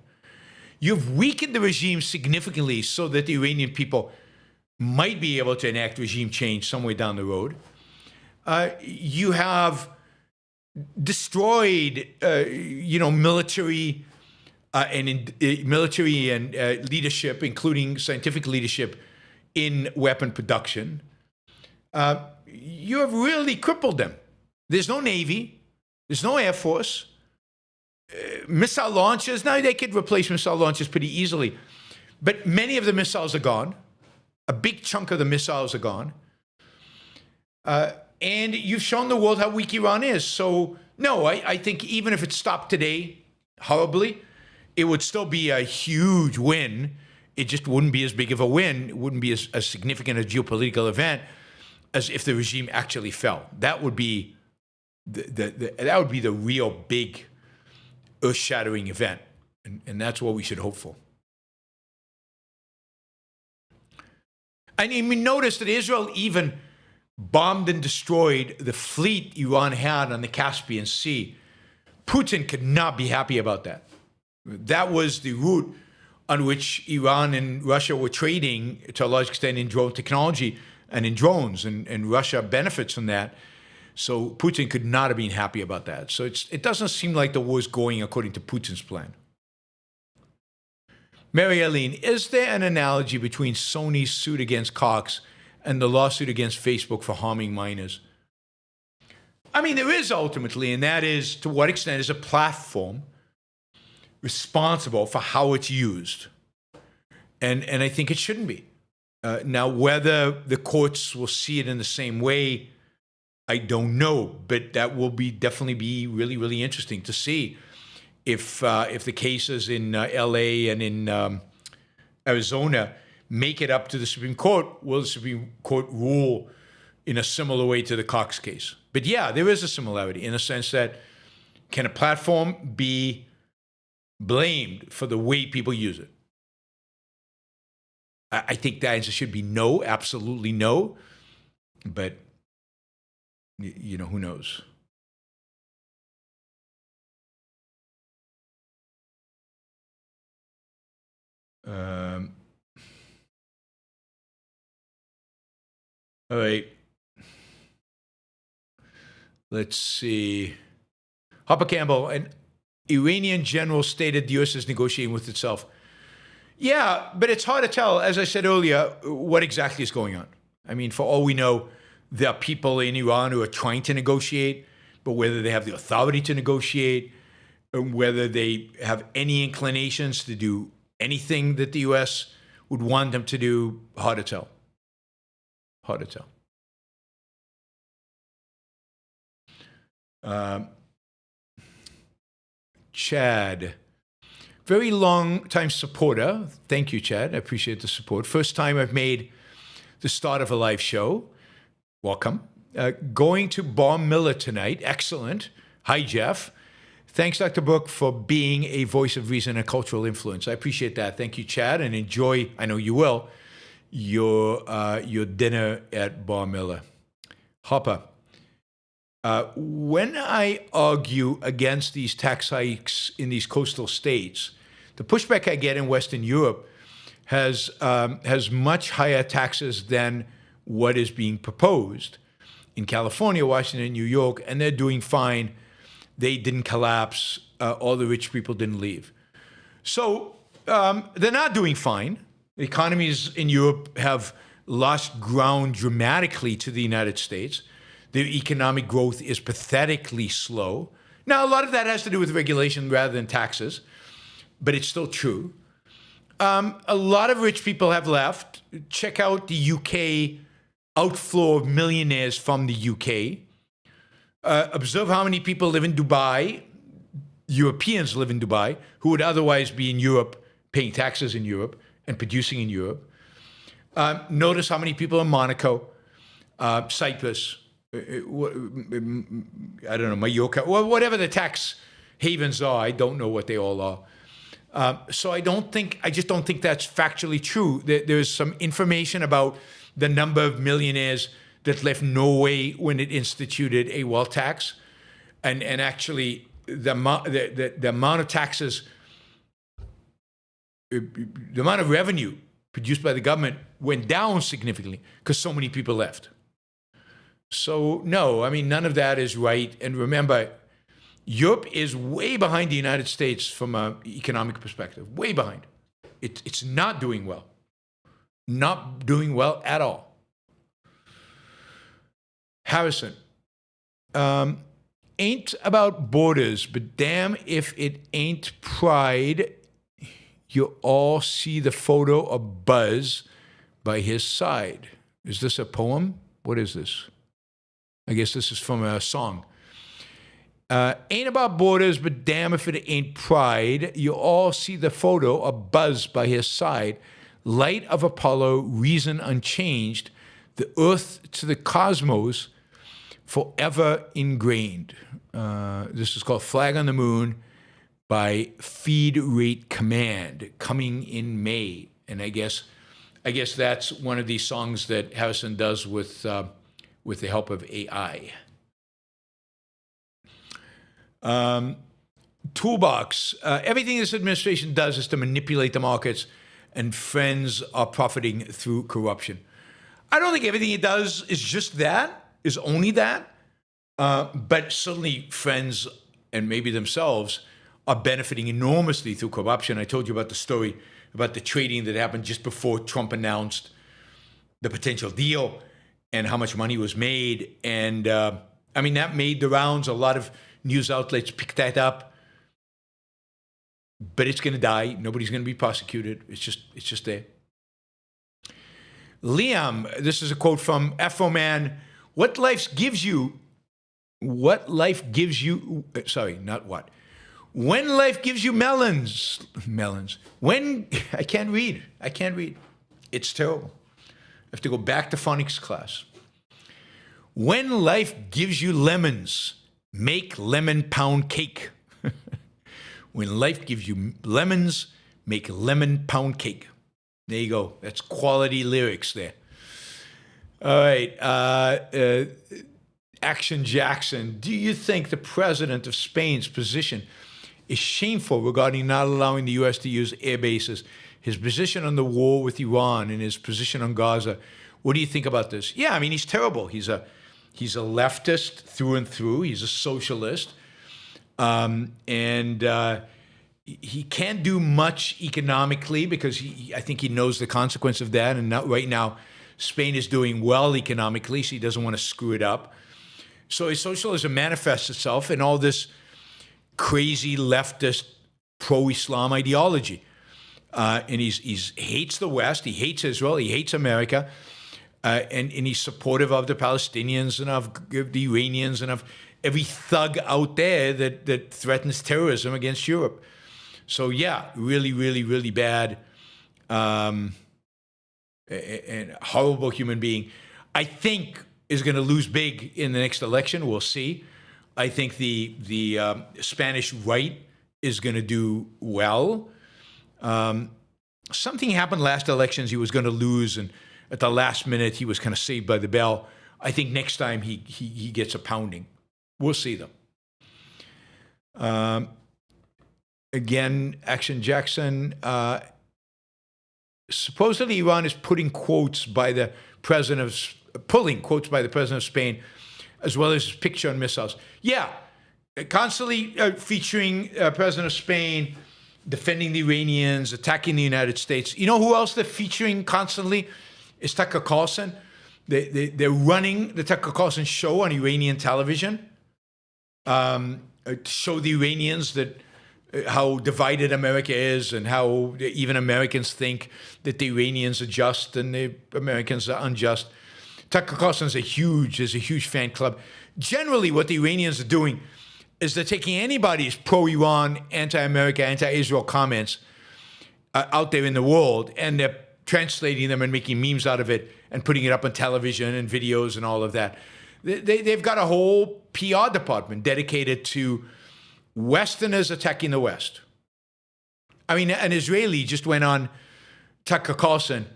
You've weakened the regime significantly so that the Iranian people might be able to enact regime change somewhere down the road. You have destroyed, military and leadership, including scientific leadership in weapon production. You have really crippled them. There's no Navy. There's no Air Force. Missile launchers, now they could replace missile launchers pretty easily. But many of the missiles are gone. A big chunk of the missiles are gone. And you've shown the world how weak Iran is. So, no, I think even if it stopped today, horribly, it would still be a huge win. It just wouldn't be as big of a win. It wouldn't be as significant a geopolitical event as if the regime actually fell. That would be the real big earth-shattering event. And that's what we should hope for. I mean, notice that Israel even bombed and destroyed the fleet Iran had on the Caspian Sea. Putin could not be happy about that. That was the route on which Iran and Russia were trading to a large extent in drone technology and in drones, and Russia benefits from that. So Putin could not have been happy about that. So it doesn't seem like the war is going according to Putin's plan. Mary Eileen, is there an analogy between Sony's suit against Cox and the lawsuit against Facebook for harming minors? I mean, there is ultimately, and that is to what extent is a platform responsible for how it's used? And I think it shouldn't be. Now, whether the courts will see it in the same way, I don't know, but that will definitely be really, really interesting to see if the cases in L.A. and in Arizona make it up to the Supreme Court. Will the Supreme Court rule in a similar way to the Cox case? But yeah, there is a similarity in the sense that can a platform be blamed for the way people use it? I think the answer should be no, absolutely no. But, who knows? All right. Let's see. Hopper Campbell, and Iranian general stated the U.S. is negotiating with itself. Yeah, but it's hard to tell, as I said earlier, what exactly is going on. I mean, for all we know, there are people in Iran who are trying to negotiate, but whether they have the authority to negotiate, and whether they have any inclinations to do anything that the U.S. would want them to do, hard to tell. Hard to tell. Chad, very long time supporter. Thank you, Chad. I appreciate the support. First time I've made the start of a live show. Welcome. Going to Bar Miller tonight. Excellent. Hi, Jeff. Thanks, Dr. Brook, for being a voice of reason and cultural influence. I appreciate that. Thank you, Chad, and enjoy, I know you will, your dinner at Bar Miller. Hopper. When I argue against these tax hikes in these coastal states, the pushback I get in Western Europe has much higher taxes than what is being proposed in California, Washington, New York, and they're doing fine. They didn't collapse. All the rich people didn't leave. So they're not doing fine. The economies in Europe have lost ground dramatically to the United States. Their economic growth is pathetically slow. Now, a lot of that has to do with regulation rather than taxes, but it's still true. A lot of rich people have left. Check out the UK outflow of millionaires from the UK. Observe how many people live in Dubai, Europeans live in Dubai, who would otherwise be in Europe, paying taxes in Europe and producing in Europe. Notice how many people in Monaco, Cyprus, I don't know, Mallorca, whatever the tax havens are. I don't know what they all are. So I just don't think that's factually true. There's some information about the number of millionaires that left Norway when it instituted a wealth tax, and actually the amount of taxes, the amount of revenue produced by the government went down significantly because so many people left. So no, I mean, none of that is right. And remember, Europe is way behind the United States from an economic perspective, way behind. It's not doing well. Not doing well at all. Harrison, ain't about borders, but damn if it ain't pride. You all see the photo of Buzz by his side. Is this a poem? What is this? I guess this is from a song. Ain't about borders, but damn if it ain't pride. You all see the photo of Buzz by his side. Light of Apollo, reason unchanged. The earth to the cosmos, forever ingrained. This is called Flag on the Moon by Feed Rate Command, coming in May. And I guess that's one of these songs that Harrison does with the help of AI. Toolbox. Everything this administration does is to manipulate the markets, and friends are profiting through corruption. I don't think everything it does is just that, is only that. But certainly friends and maybe themselves are benefiting enormously through corruption. I told you about the story about the trading that happened just before Trump announced the potential deal and how much money was made. And I mean, that made the rounds. A lot of news outlets picked that up. But it's going to die. Nobody's going to be prosecuted. It's just there. Liam, this is a quote from Afro Man. What life gives you, sorry, not what. When life gives you melons, when, I can't read. It's terrible. I have to go back to phonics class. When life gives you lemons, make lemon pound cake. When life gives you lemons, make lemon pound cake. There you go. That's quality lyrics there. All right. Action Jackson. Do you think the president of Spain's position is shameful regarding not allowing the U.S. to use air bases? His position on the war with Iran and his position on Gaza. What do you think about this? Yeah, I mean, he's terrible. He's a leftist through and through. He's a socialist. And he can't do much economically because I think he knows the consequence of that. And right now, Spain is doing well economically, so he doesn't want to screw it up. So his socialism manifests itself in all this crazy leftist pro-Islam ideology. And he hates the West, he hates Israel, he hates America, and he's supportive of the Palestinians and of the Iranians and of every thug out there that threatens terrorism against Europe. So yeah, really, really, really bad and horrible human being. I think is going to lose big in the next election. We'll see. I think the Spanish right is going to do well. Something happened last elections. He was going to lose, and at the last minute, he was kind of saved by the bell. I think next time he gets a pounding. We'll see them. Again, Action Jackson. Supposedly, Iran is pulling quotes by the president of Spain, as well as his picture on missiles. Yeah, constantly featuring President of Spain, defending the Iranians, attacking the United States. You know who else they're featuring constantly? Is Tucker Carlson. They're running the Tucker Carlson show on Iranian television to show the Iranians that how divided America is and how even Americans think that the Iranians are just and the Americans are unjust. Tucker Carlson is a huge fan club. Generally, what the Iranians are doing is they're taking anybody's pro-Iran, anti-America, anti-Israel comments out there in the world, and they're translating them and making memes out of it and putting it up on television and videos and all of that. They've got a whole PR department dedicated to Westerners attacking the West. I mean, an Israeli just went on Tucker Carlson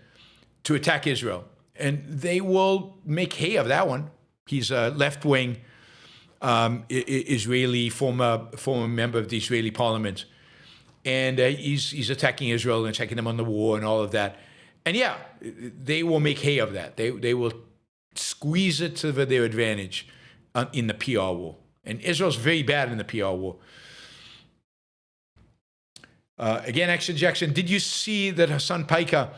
to attack Israel, and they will make hay of that one. He's a left-wing Israeli, former member of the Israeli parliament. And he's attacking Israel and attacking them on the war and all of that. And yeah, they will make hay of that. They will squeeze it to their advantage in the PR war. And Israel's very bad in the PR war. Again, Action Jackson, did you see that Hassan Paika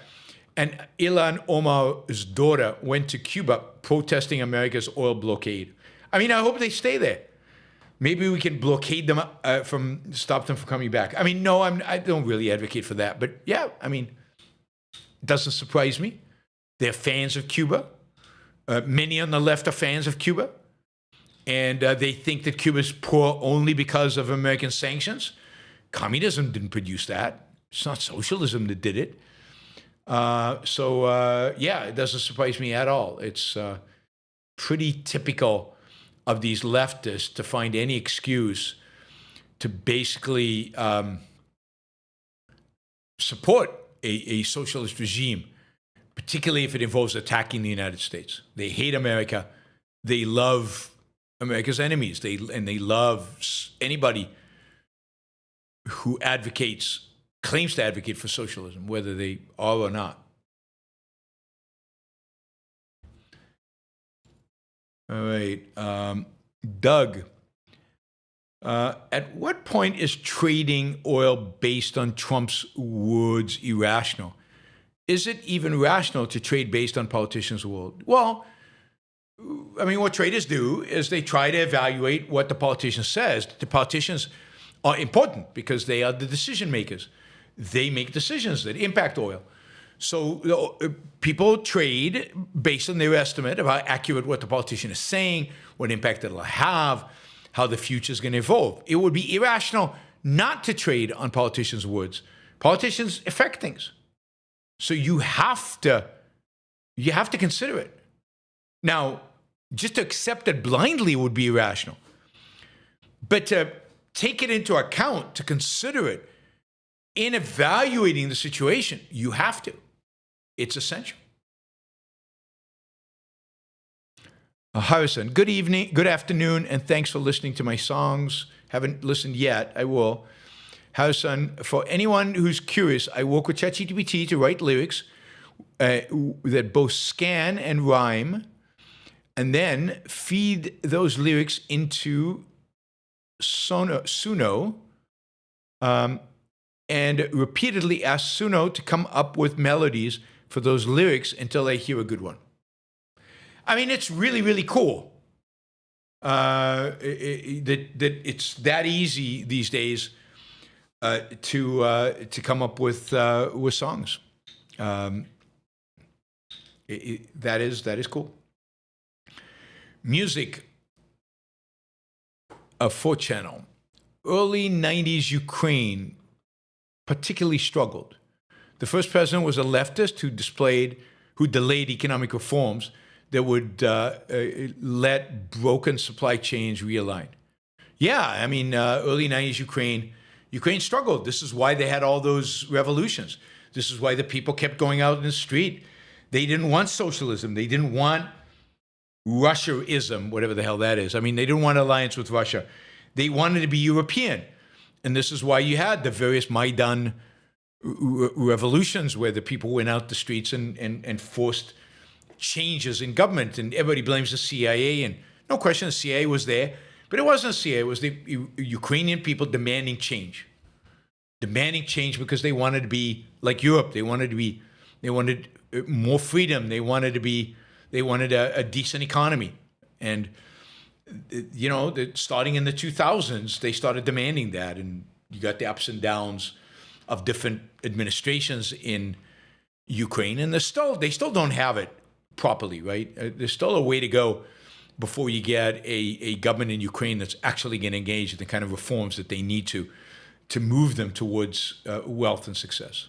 and Ilhan Omar's daughter went to Cuba protesting America's oil blockade? I mean, I hope they stay there. Maybe we can blockade them stop them from coming back. I mean, no, I don't really advocate for that. But yeah, I mean, it doesn't surprise me. They're fans of Cuba. Many on the left are fans of Cuba. And they think that Cuba's poor only because of American sanctions. Communism didn't produce that. It's not socialism that did it. Yeah, it doesn't surprise me at all. It's pretty typical of these leftists to find any excuse to basically support a socialist regime, particularly if it involves attacking the United States. They hate America. They love America's enemies. They love anybody who claims to advocate for socialism, whether they are or not. All right. Doug, at what point is trading oil based on Trump's words irrational? Is it even rational to trade based on politicians' words? Well, I mean, what traders do is they try to evaluate what the politician says. The politicians are important because they are the decision makers. They make decisions that impact oil. So people trade based on their estimate of how accurate what the politician is saying, what impact it'll have, how the future is going to evolve. It would be irrational not to trade on politicians' words. Politicians affect things. So you have to consider it. Now, just to accept it blindly would be irrational. But to take it into account, to consider it in evaluating the situation, you have to. It's essential. Harrison, good evening, good afternoon, and thanks for listening to my songs. Haven't listened yet, I will. Harrison, for anyone who's curious, I work with ChatGPT to write lyrics that both scan and rhyme, and then feed those lyrics into Suno and repeatedly ask Suno to come up with melodies for those lyrics until I hear a good one. I mean, it's really, really cool that it's that easy these days to come up with songs. That is cool. Music, a 4-channel. Early 90s Ukraine particularly struggled. The first president was a leftist who delayed economic reforms that would let broken supply chains realign. Yeah, I mean, early 90s Ukraine struggled. This is why they had all those revolutions. This is why the people kept going out in the street. They didn't want socialism. They didn't want Russia-ism, whatever the hell that is. I mean, they didn't want an alliance with Russia. They wanted to be European. And this is why you had the various Maidan revolutions where the people went out the streets and forced changes in government. And everybody blames the CIA. And no question the CIA was there. But it wasn't the CIA. It was the Ukrainian people demanding change. Demanding change because they wanted to be like Europe. They wanted more freedom. They wanted a decent economy. And, you know, starting in the 2000s, they started demanding that. And you got the ups and downs of different administrations in Ukraine. And they still don't have it properly, right? There's still a way to go before you get a government in Ukraine that's actually going to engage in the kind of reforms that they need to move them towards wealth and success.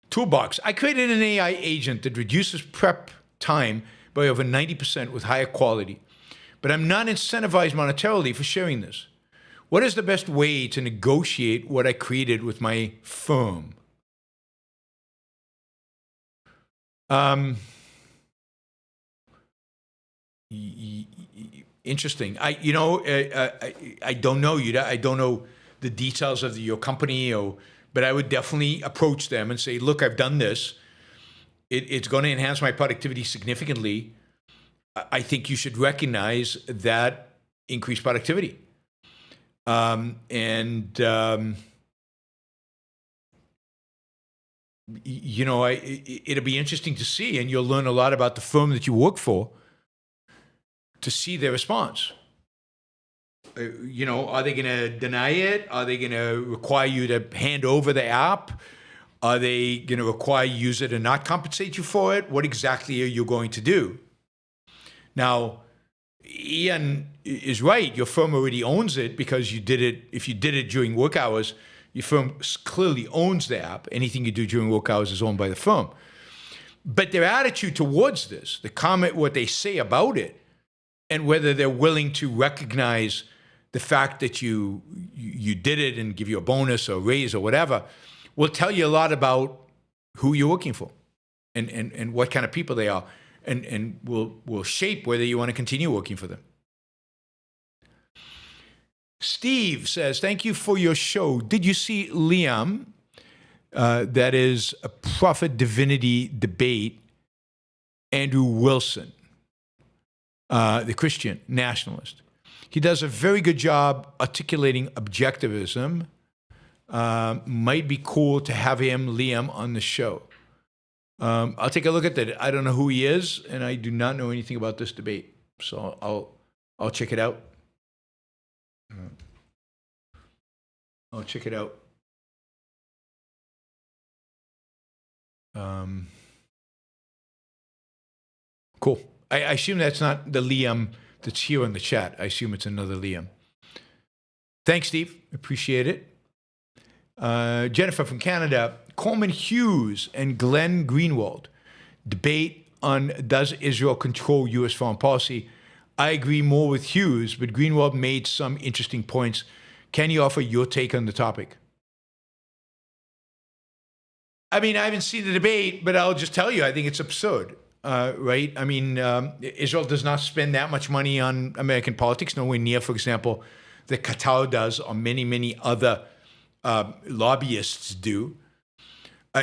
Toolbox. I created an AI agent that reduces prep time by over 90% with higher quality, but I'm not incentivized monetarily for sharing this. What is the best way to negotiate what I created with my firm? Interesting. I don't know you. I don't know the details of your company, but I would definitely approach them and say, look, I've done this. It's going to enhance my productivity significantly. I think you should recognize that increased productivity. It'll be interesting to see, and you'll learn a lot about the firm that you work for to see their response. Are they going to deny it? Are they going to require you to hand over the app? Are they going to require you use it and not compensate you for it? What exactly are you going to do? Now, Ian is right. Your firm already owns it because you did it. If you did it during work hours, your firm clearly owns the app. Anything you do during work hours is owned by the firm. But their attitude towards this, the comment, what they say about it, and whether they're willing to recognize the fact that you did it and give you a bonus or a raise or whatever, will tell you a lot about who you're working for and what kind of people they are, and will shape whether you want to continue working for them. Steve says, thank you for your show. Did you see Liam, that is a prophet divinity debate, Andrew Wilson, the Christian nationalist? He does a very good job articulating objectivism. Might be cool to have him, Liam, on the show. I'll take a look at that. I don't know who he is, and I do not know anything about this debate. So I'll check it out. I'll check it out. Cool. I assume that's not the Liam that's here in the chat. I assume it's another Liam. Thanks, Steve. Appreciate it. Jennifer from Canada. Coleman Hughes and Glenn Greenwald debate on does Israel control U.S. foreign policy. I agree more with Hughes, but Greenwald made some interesting points. Can you offer your take on the topic? I mean, I haven't seen the debate, but I'll just tell you, I think it's absurd, right? I mean, Israel does not spend that much money on American politics, nowhere near, for example, that Qatar does or many, many other lobbyists do.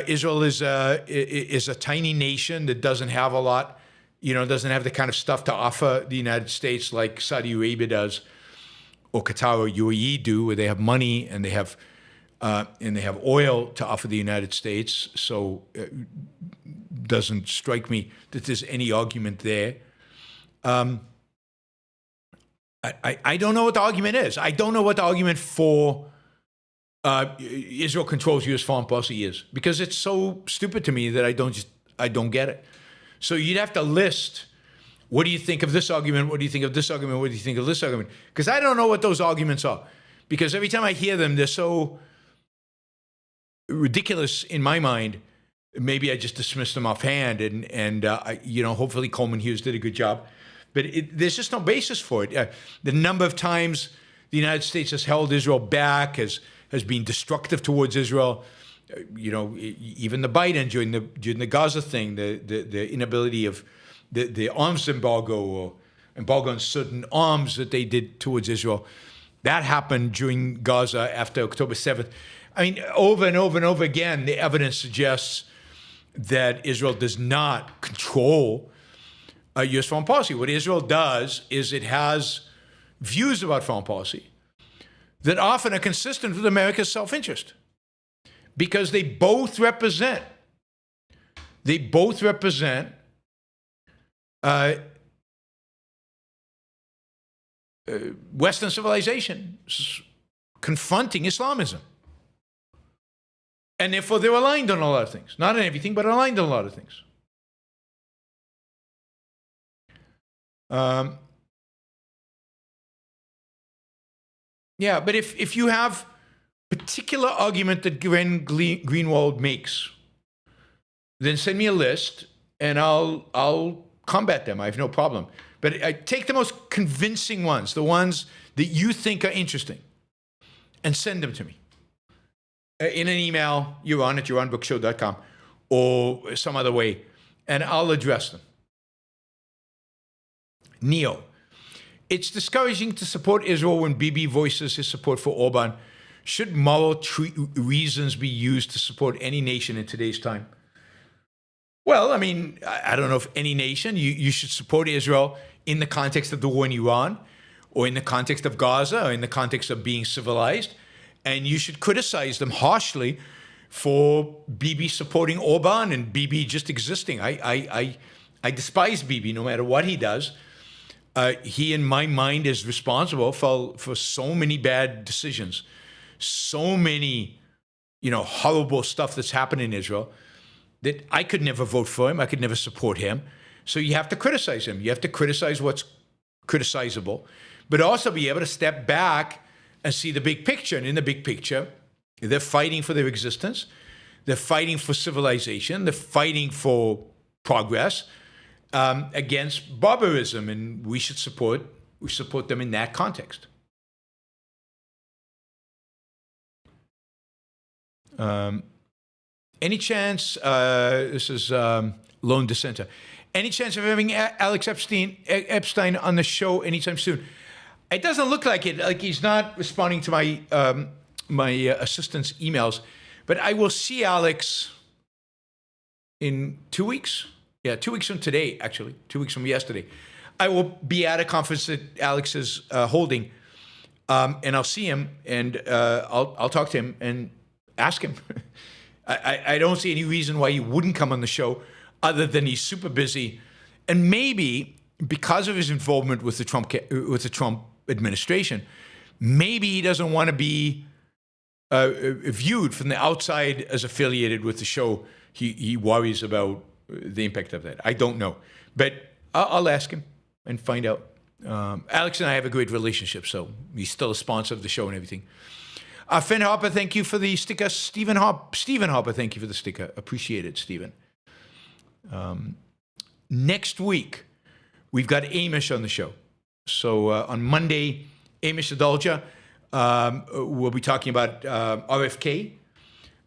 Israel is a tiny nation that doesn't have a lot, doesn't have the kind of stuff to offer the United States like Saudi Arabia does. or Qatar or UAE do, where they have money and they have oil to offer the United States. So it doesn't strike me that there's any argument there. I don't know what the argument is. I don't know what the argument for Israel controls U.S. foreign policy is, because it's so stupid to me that I don't get it. So you'd have to list, what do you think of this argument? What do you think of this argument? What do you think of this argument? Because I don't know what those arguments are. Because every time I hear them, they're so ridiculous in my mind. Maybe I just dismissed them offhand, and hopefully Coleman Hughes did a good job. But there's just no basis for it. The number of times the United States has held Israel back, has been destructive towards Israel. Even the Biden during the Gaza thing, the inability of the arms embargo or embargo on certain arms that they did towards Israel, that happened during Gaza after October 7th. I mean, over and over and over again, the evidence suggests that Israel does not control U.S. foreign policy. What Israel does is it has views about foreign policy that often are consistent with America's self-interest, because they both represent Western civilization confronting Islamism. And therefore, they're aligned on a lot of things. Not on everything, but aligned on a lot of things. But if you have particular argument that Glenn Greenwald makes, then send me a list and I'll combat them. I have no problem. But I take the most convincing ones, the ones that you think are interesting, and send them to me in an email, yaron@yaronbrookshow.com, or some other way, and I'll address them. Neo. It's discouraging to support Israel when Bibi voices his support for Orban. Should moral reasons be used to support any nation in today's time? Well, I mean, I don't know if any nation. You should support Israel in the context of the war in Iran, or in the context of Gaza, or in the context of being civilized. And you should criticize them harshly for Bibi supporting Orban and Bibi just existing. I despise Bibi no matter what he does. He, in my mind, is responsible for so many bad decisions, so many, horrible stuff that's happened in Israel, that I could never vote for him. I could never support him. So you have to criticize him. You have to criticize what's criticizable, but also be able to step back and see the big picture. And in the big picture, they're fighting for their existence. They're fighting for civilization. They're fighting for progress against barbarism, and we support them in that context. Any chance? This is Lone Dissenter. Any chance of having Alex Epstein on the show anytime soon? It doesn't look like it. Like he's not responding to my my assistant's emails, but I will see Alex in 2 weeks. Yeah, 2 weeks from today, actually. 2 weeks from yesterday. I will be at a conference that Alex is holding, and I'll see him, and I'll talk to him and ask him. I don't see any reason why he wouldn't come on the show, other than he's super busy, and maybe because of his involvement with the Trump administration, maybe he doesn't want to be viewed from the outside as affiliated with the show. He worries about the impact of that. I don't know, but I'll ask him and find out. Alex and I have a great relationship, so he's still a sponsor of the show and everything. Finn Harper, thank you for the sticker. Stephen Harper, thank you for the sticker. Appreciate it, Stephen. Next week, we've got Amish on the show. So on Monday, Amish Adulja, we'll be talking about RFK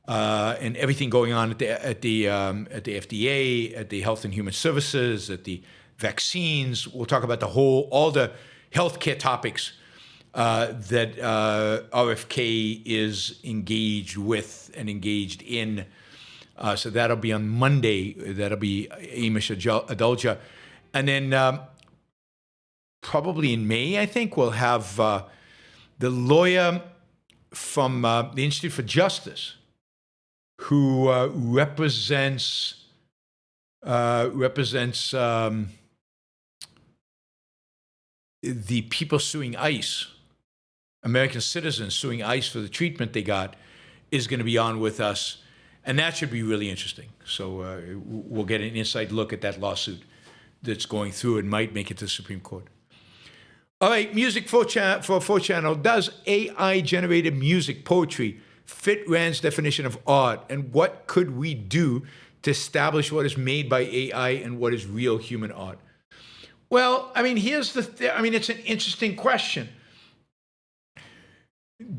and everything going on at the FDA, at the Health and Human Services, at the vaccines. We'll talk about all the healthcare topics that RFK is engaged with and engaged in. So that'll be on Monday. That'll be Amish Adulja. And then probably in May, I think, we'll have the lawyer from the Institute for Justice, who represents the people suing ICE, American citizens suing ICE for the treatment they got, is going to be on with us. And that should be really interesting. So we'll get an inside look at that lawsuit that's going through and might make it to the Supreme Court. All right, music for 4Channel. Does AI-generated music, poetry, fit Rand's definition of art? And what could we do to establish what is made by AI and what is real human art? Well, I mean, here's it's an interesting question.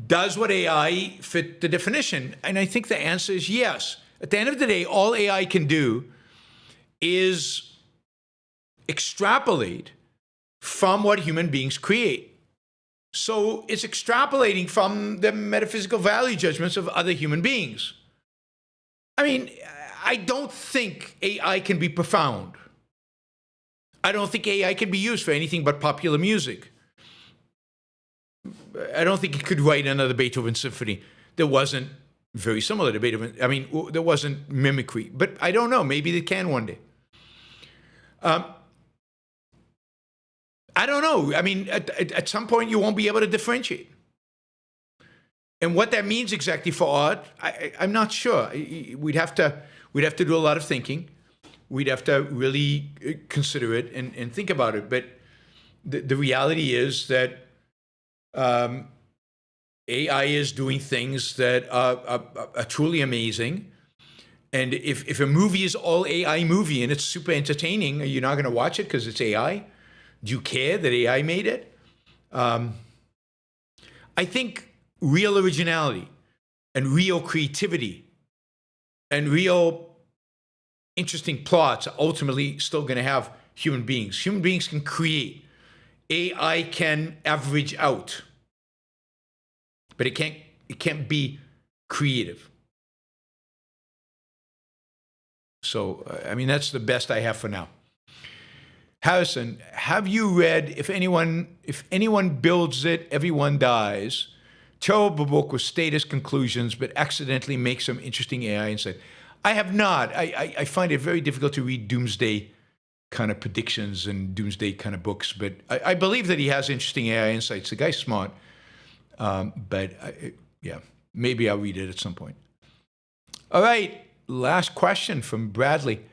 Does what AI fit the definition? And I think the answer is yes. At the end of the day, all AI can do is extrapolate from what human beings create. So it's extrapolating from the metaphysical value judgments of other human beings. I mean, I don't think AI can be profound. I don't think AI can be used for anything but popular music. I don't think it could write another Beethoven symphony that wasn't very similar to Beethoven. I mean, there wasn't mimicry. But I don't know. Maybe they can one day. I don't know. I mean, at some point, you won't be able to differentiate. And what that means exactly for art, I'm not sure. We'd have to do a lot of thinking. We'd have to really consider it and think about it. But the reality is that AI is doing things that are truly amazing. And if a movie is all AI movie and it's super entertaining, are you not going to watch it because it's AI? Do you care that AI made it? I think real originality and real creativity and real interesting plots are ultimately still going to have human beings. Human beings can create. AI can average out, but it can't be creative. So, I mean, that's the best I have for now. Harrison, have you read If Anyone Builds It, Everyone Dies? Terrible book with status conclusions, but accidentally makes some interesting AI insight. I have not. I find it very difficult to read doomsday kind of predictions and doomsday kind of books, but I believe that he has interesting AI insights. The guy's smart, yeah, maybe I'll read it at some point. All right, last question from Bradley.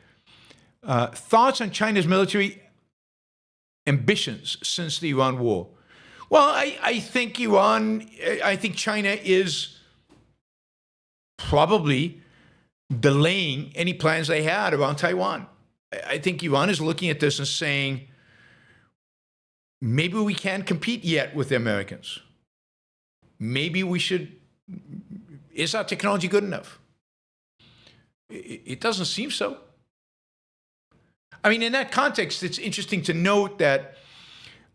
Thoughts on China's military ambitions since the Iran war? Well, I think China is probably delaying any plans they had around Taiwan. I think Iran is looking at this and saying, maybe we can't compete yet with the Americans. Maybe we should. Is our technology good enough? It doesn't seem so. I mean, in that context, it's interesting to note that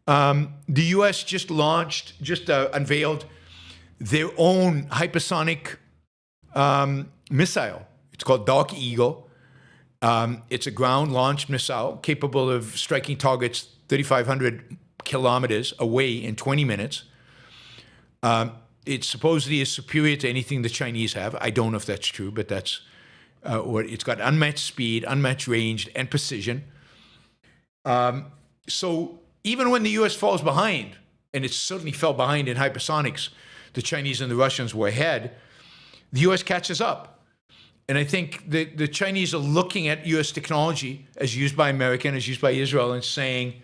the U.S. just unveiled their own hypersonic missile. It's called Dark Eagle. It's a ground-launched missile capable of striking targets 3,500 kilometers away in 20 minutes. It supposedly is superior to anything the Chinese have. I don't know if that's true, but that's what it's got: unmatched speed, unmatched range, and precision. So even when the U.S. falls behind, and it certainly fell behind in hypersonics, the Chinese and the Russians were ahead, the U.S. catches up. And I think the Chinese are looking at U.S. technology as used by America and as used by Israel and saying,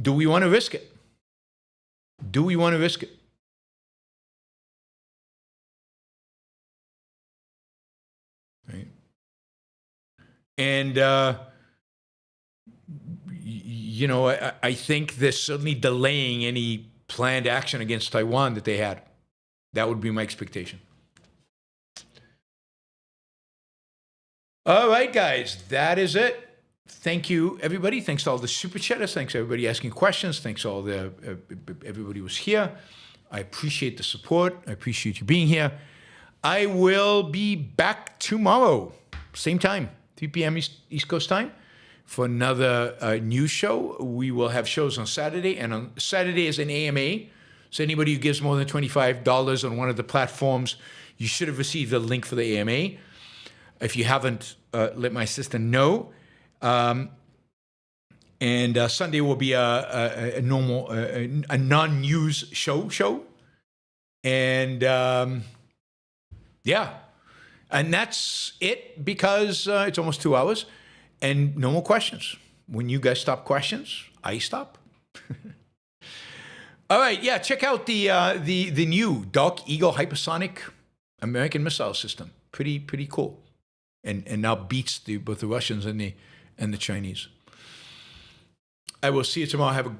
do we want to risk it? Do we want to risk it? Right. And, I think they're certainly delaying any planned action against Taiwan that they had. That would be my expectation. All right, guys, that is it. Thank you, everybody. Thanks to all the super chatters. Thanks to everybody asking questions. Thanks to all everybody who was here. I appreciate the support. I appreciate you being here. I will be back tomorrow, same time, 3 p.m. East Coast time, for another news show. We will have shows on Saturday, and on Saturday is an AMA. So anybody who gives more than $25 on one of the platforms, you should have received a link for the AMA. If you haven't, let my assistant know. And Sunday will be a normal, a non-news show. And yeah, and that's it because it's almost 2 hours and no more questions. When you guys stop questions, I stop. All right, yeah, check out the new Dark Eagle hypersonic American missile system. Pretty cool, and now beats both the Russians and the Chinese. I will see you tomorrow. Have a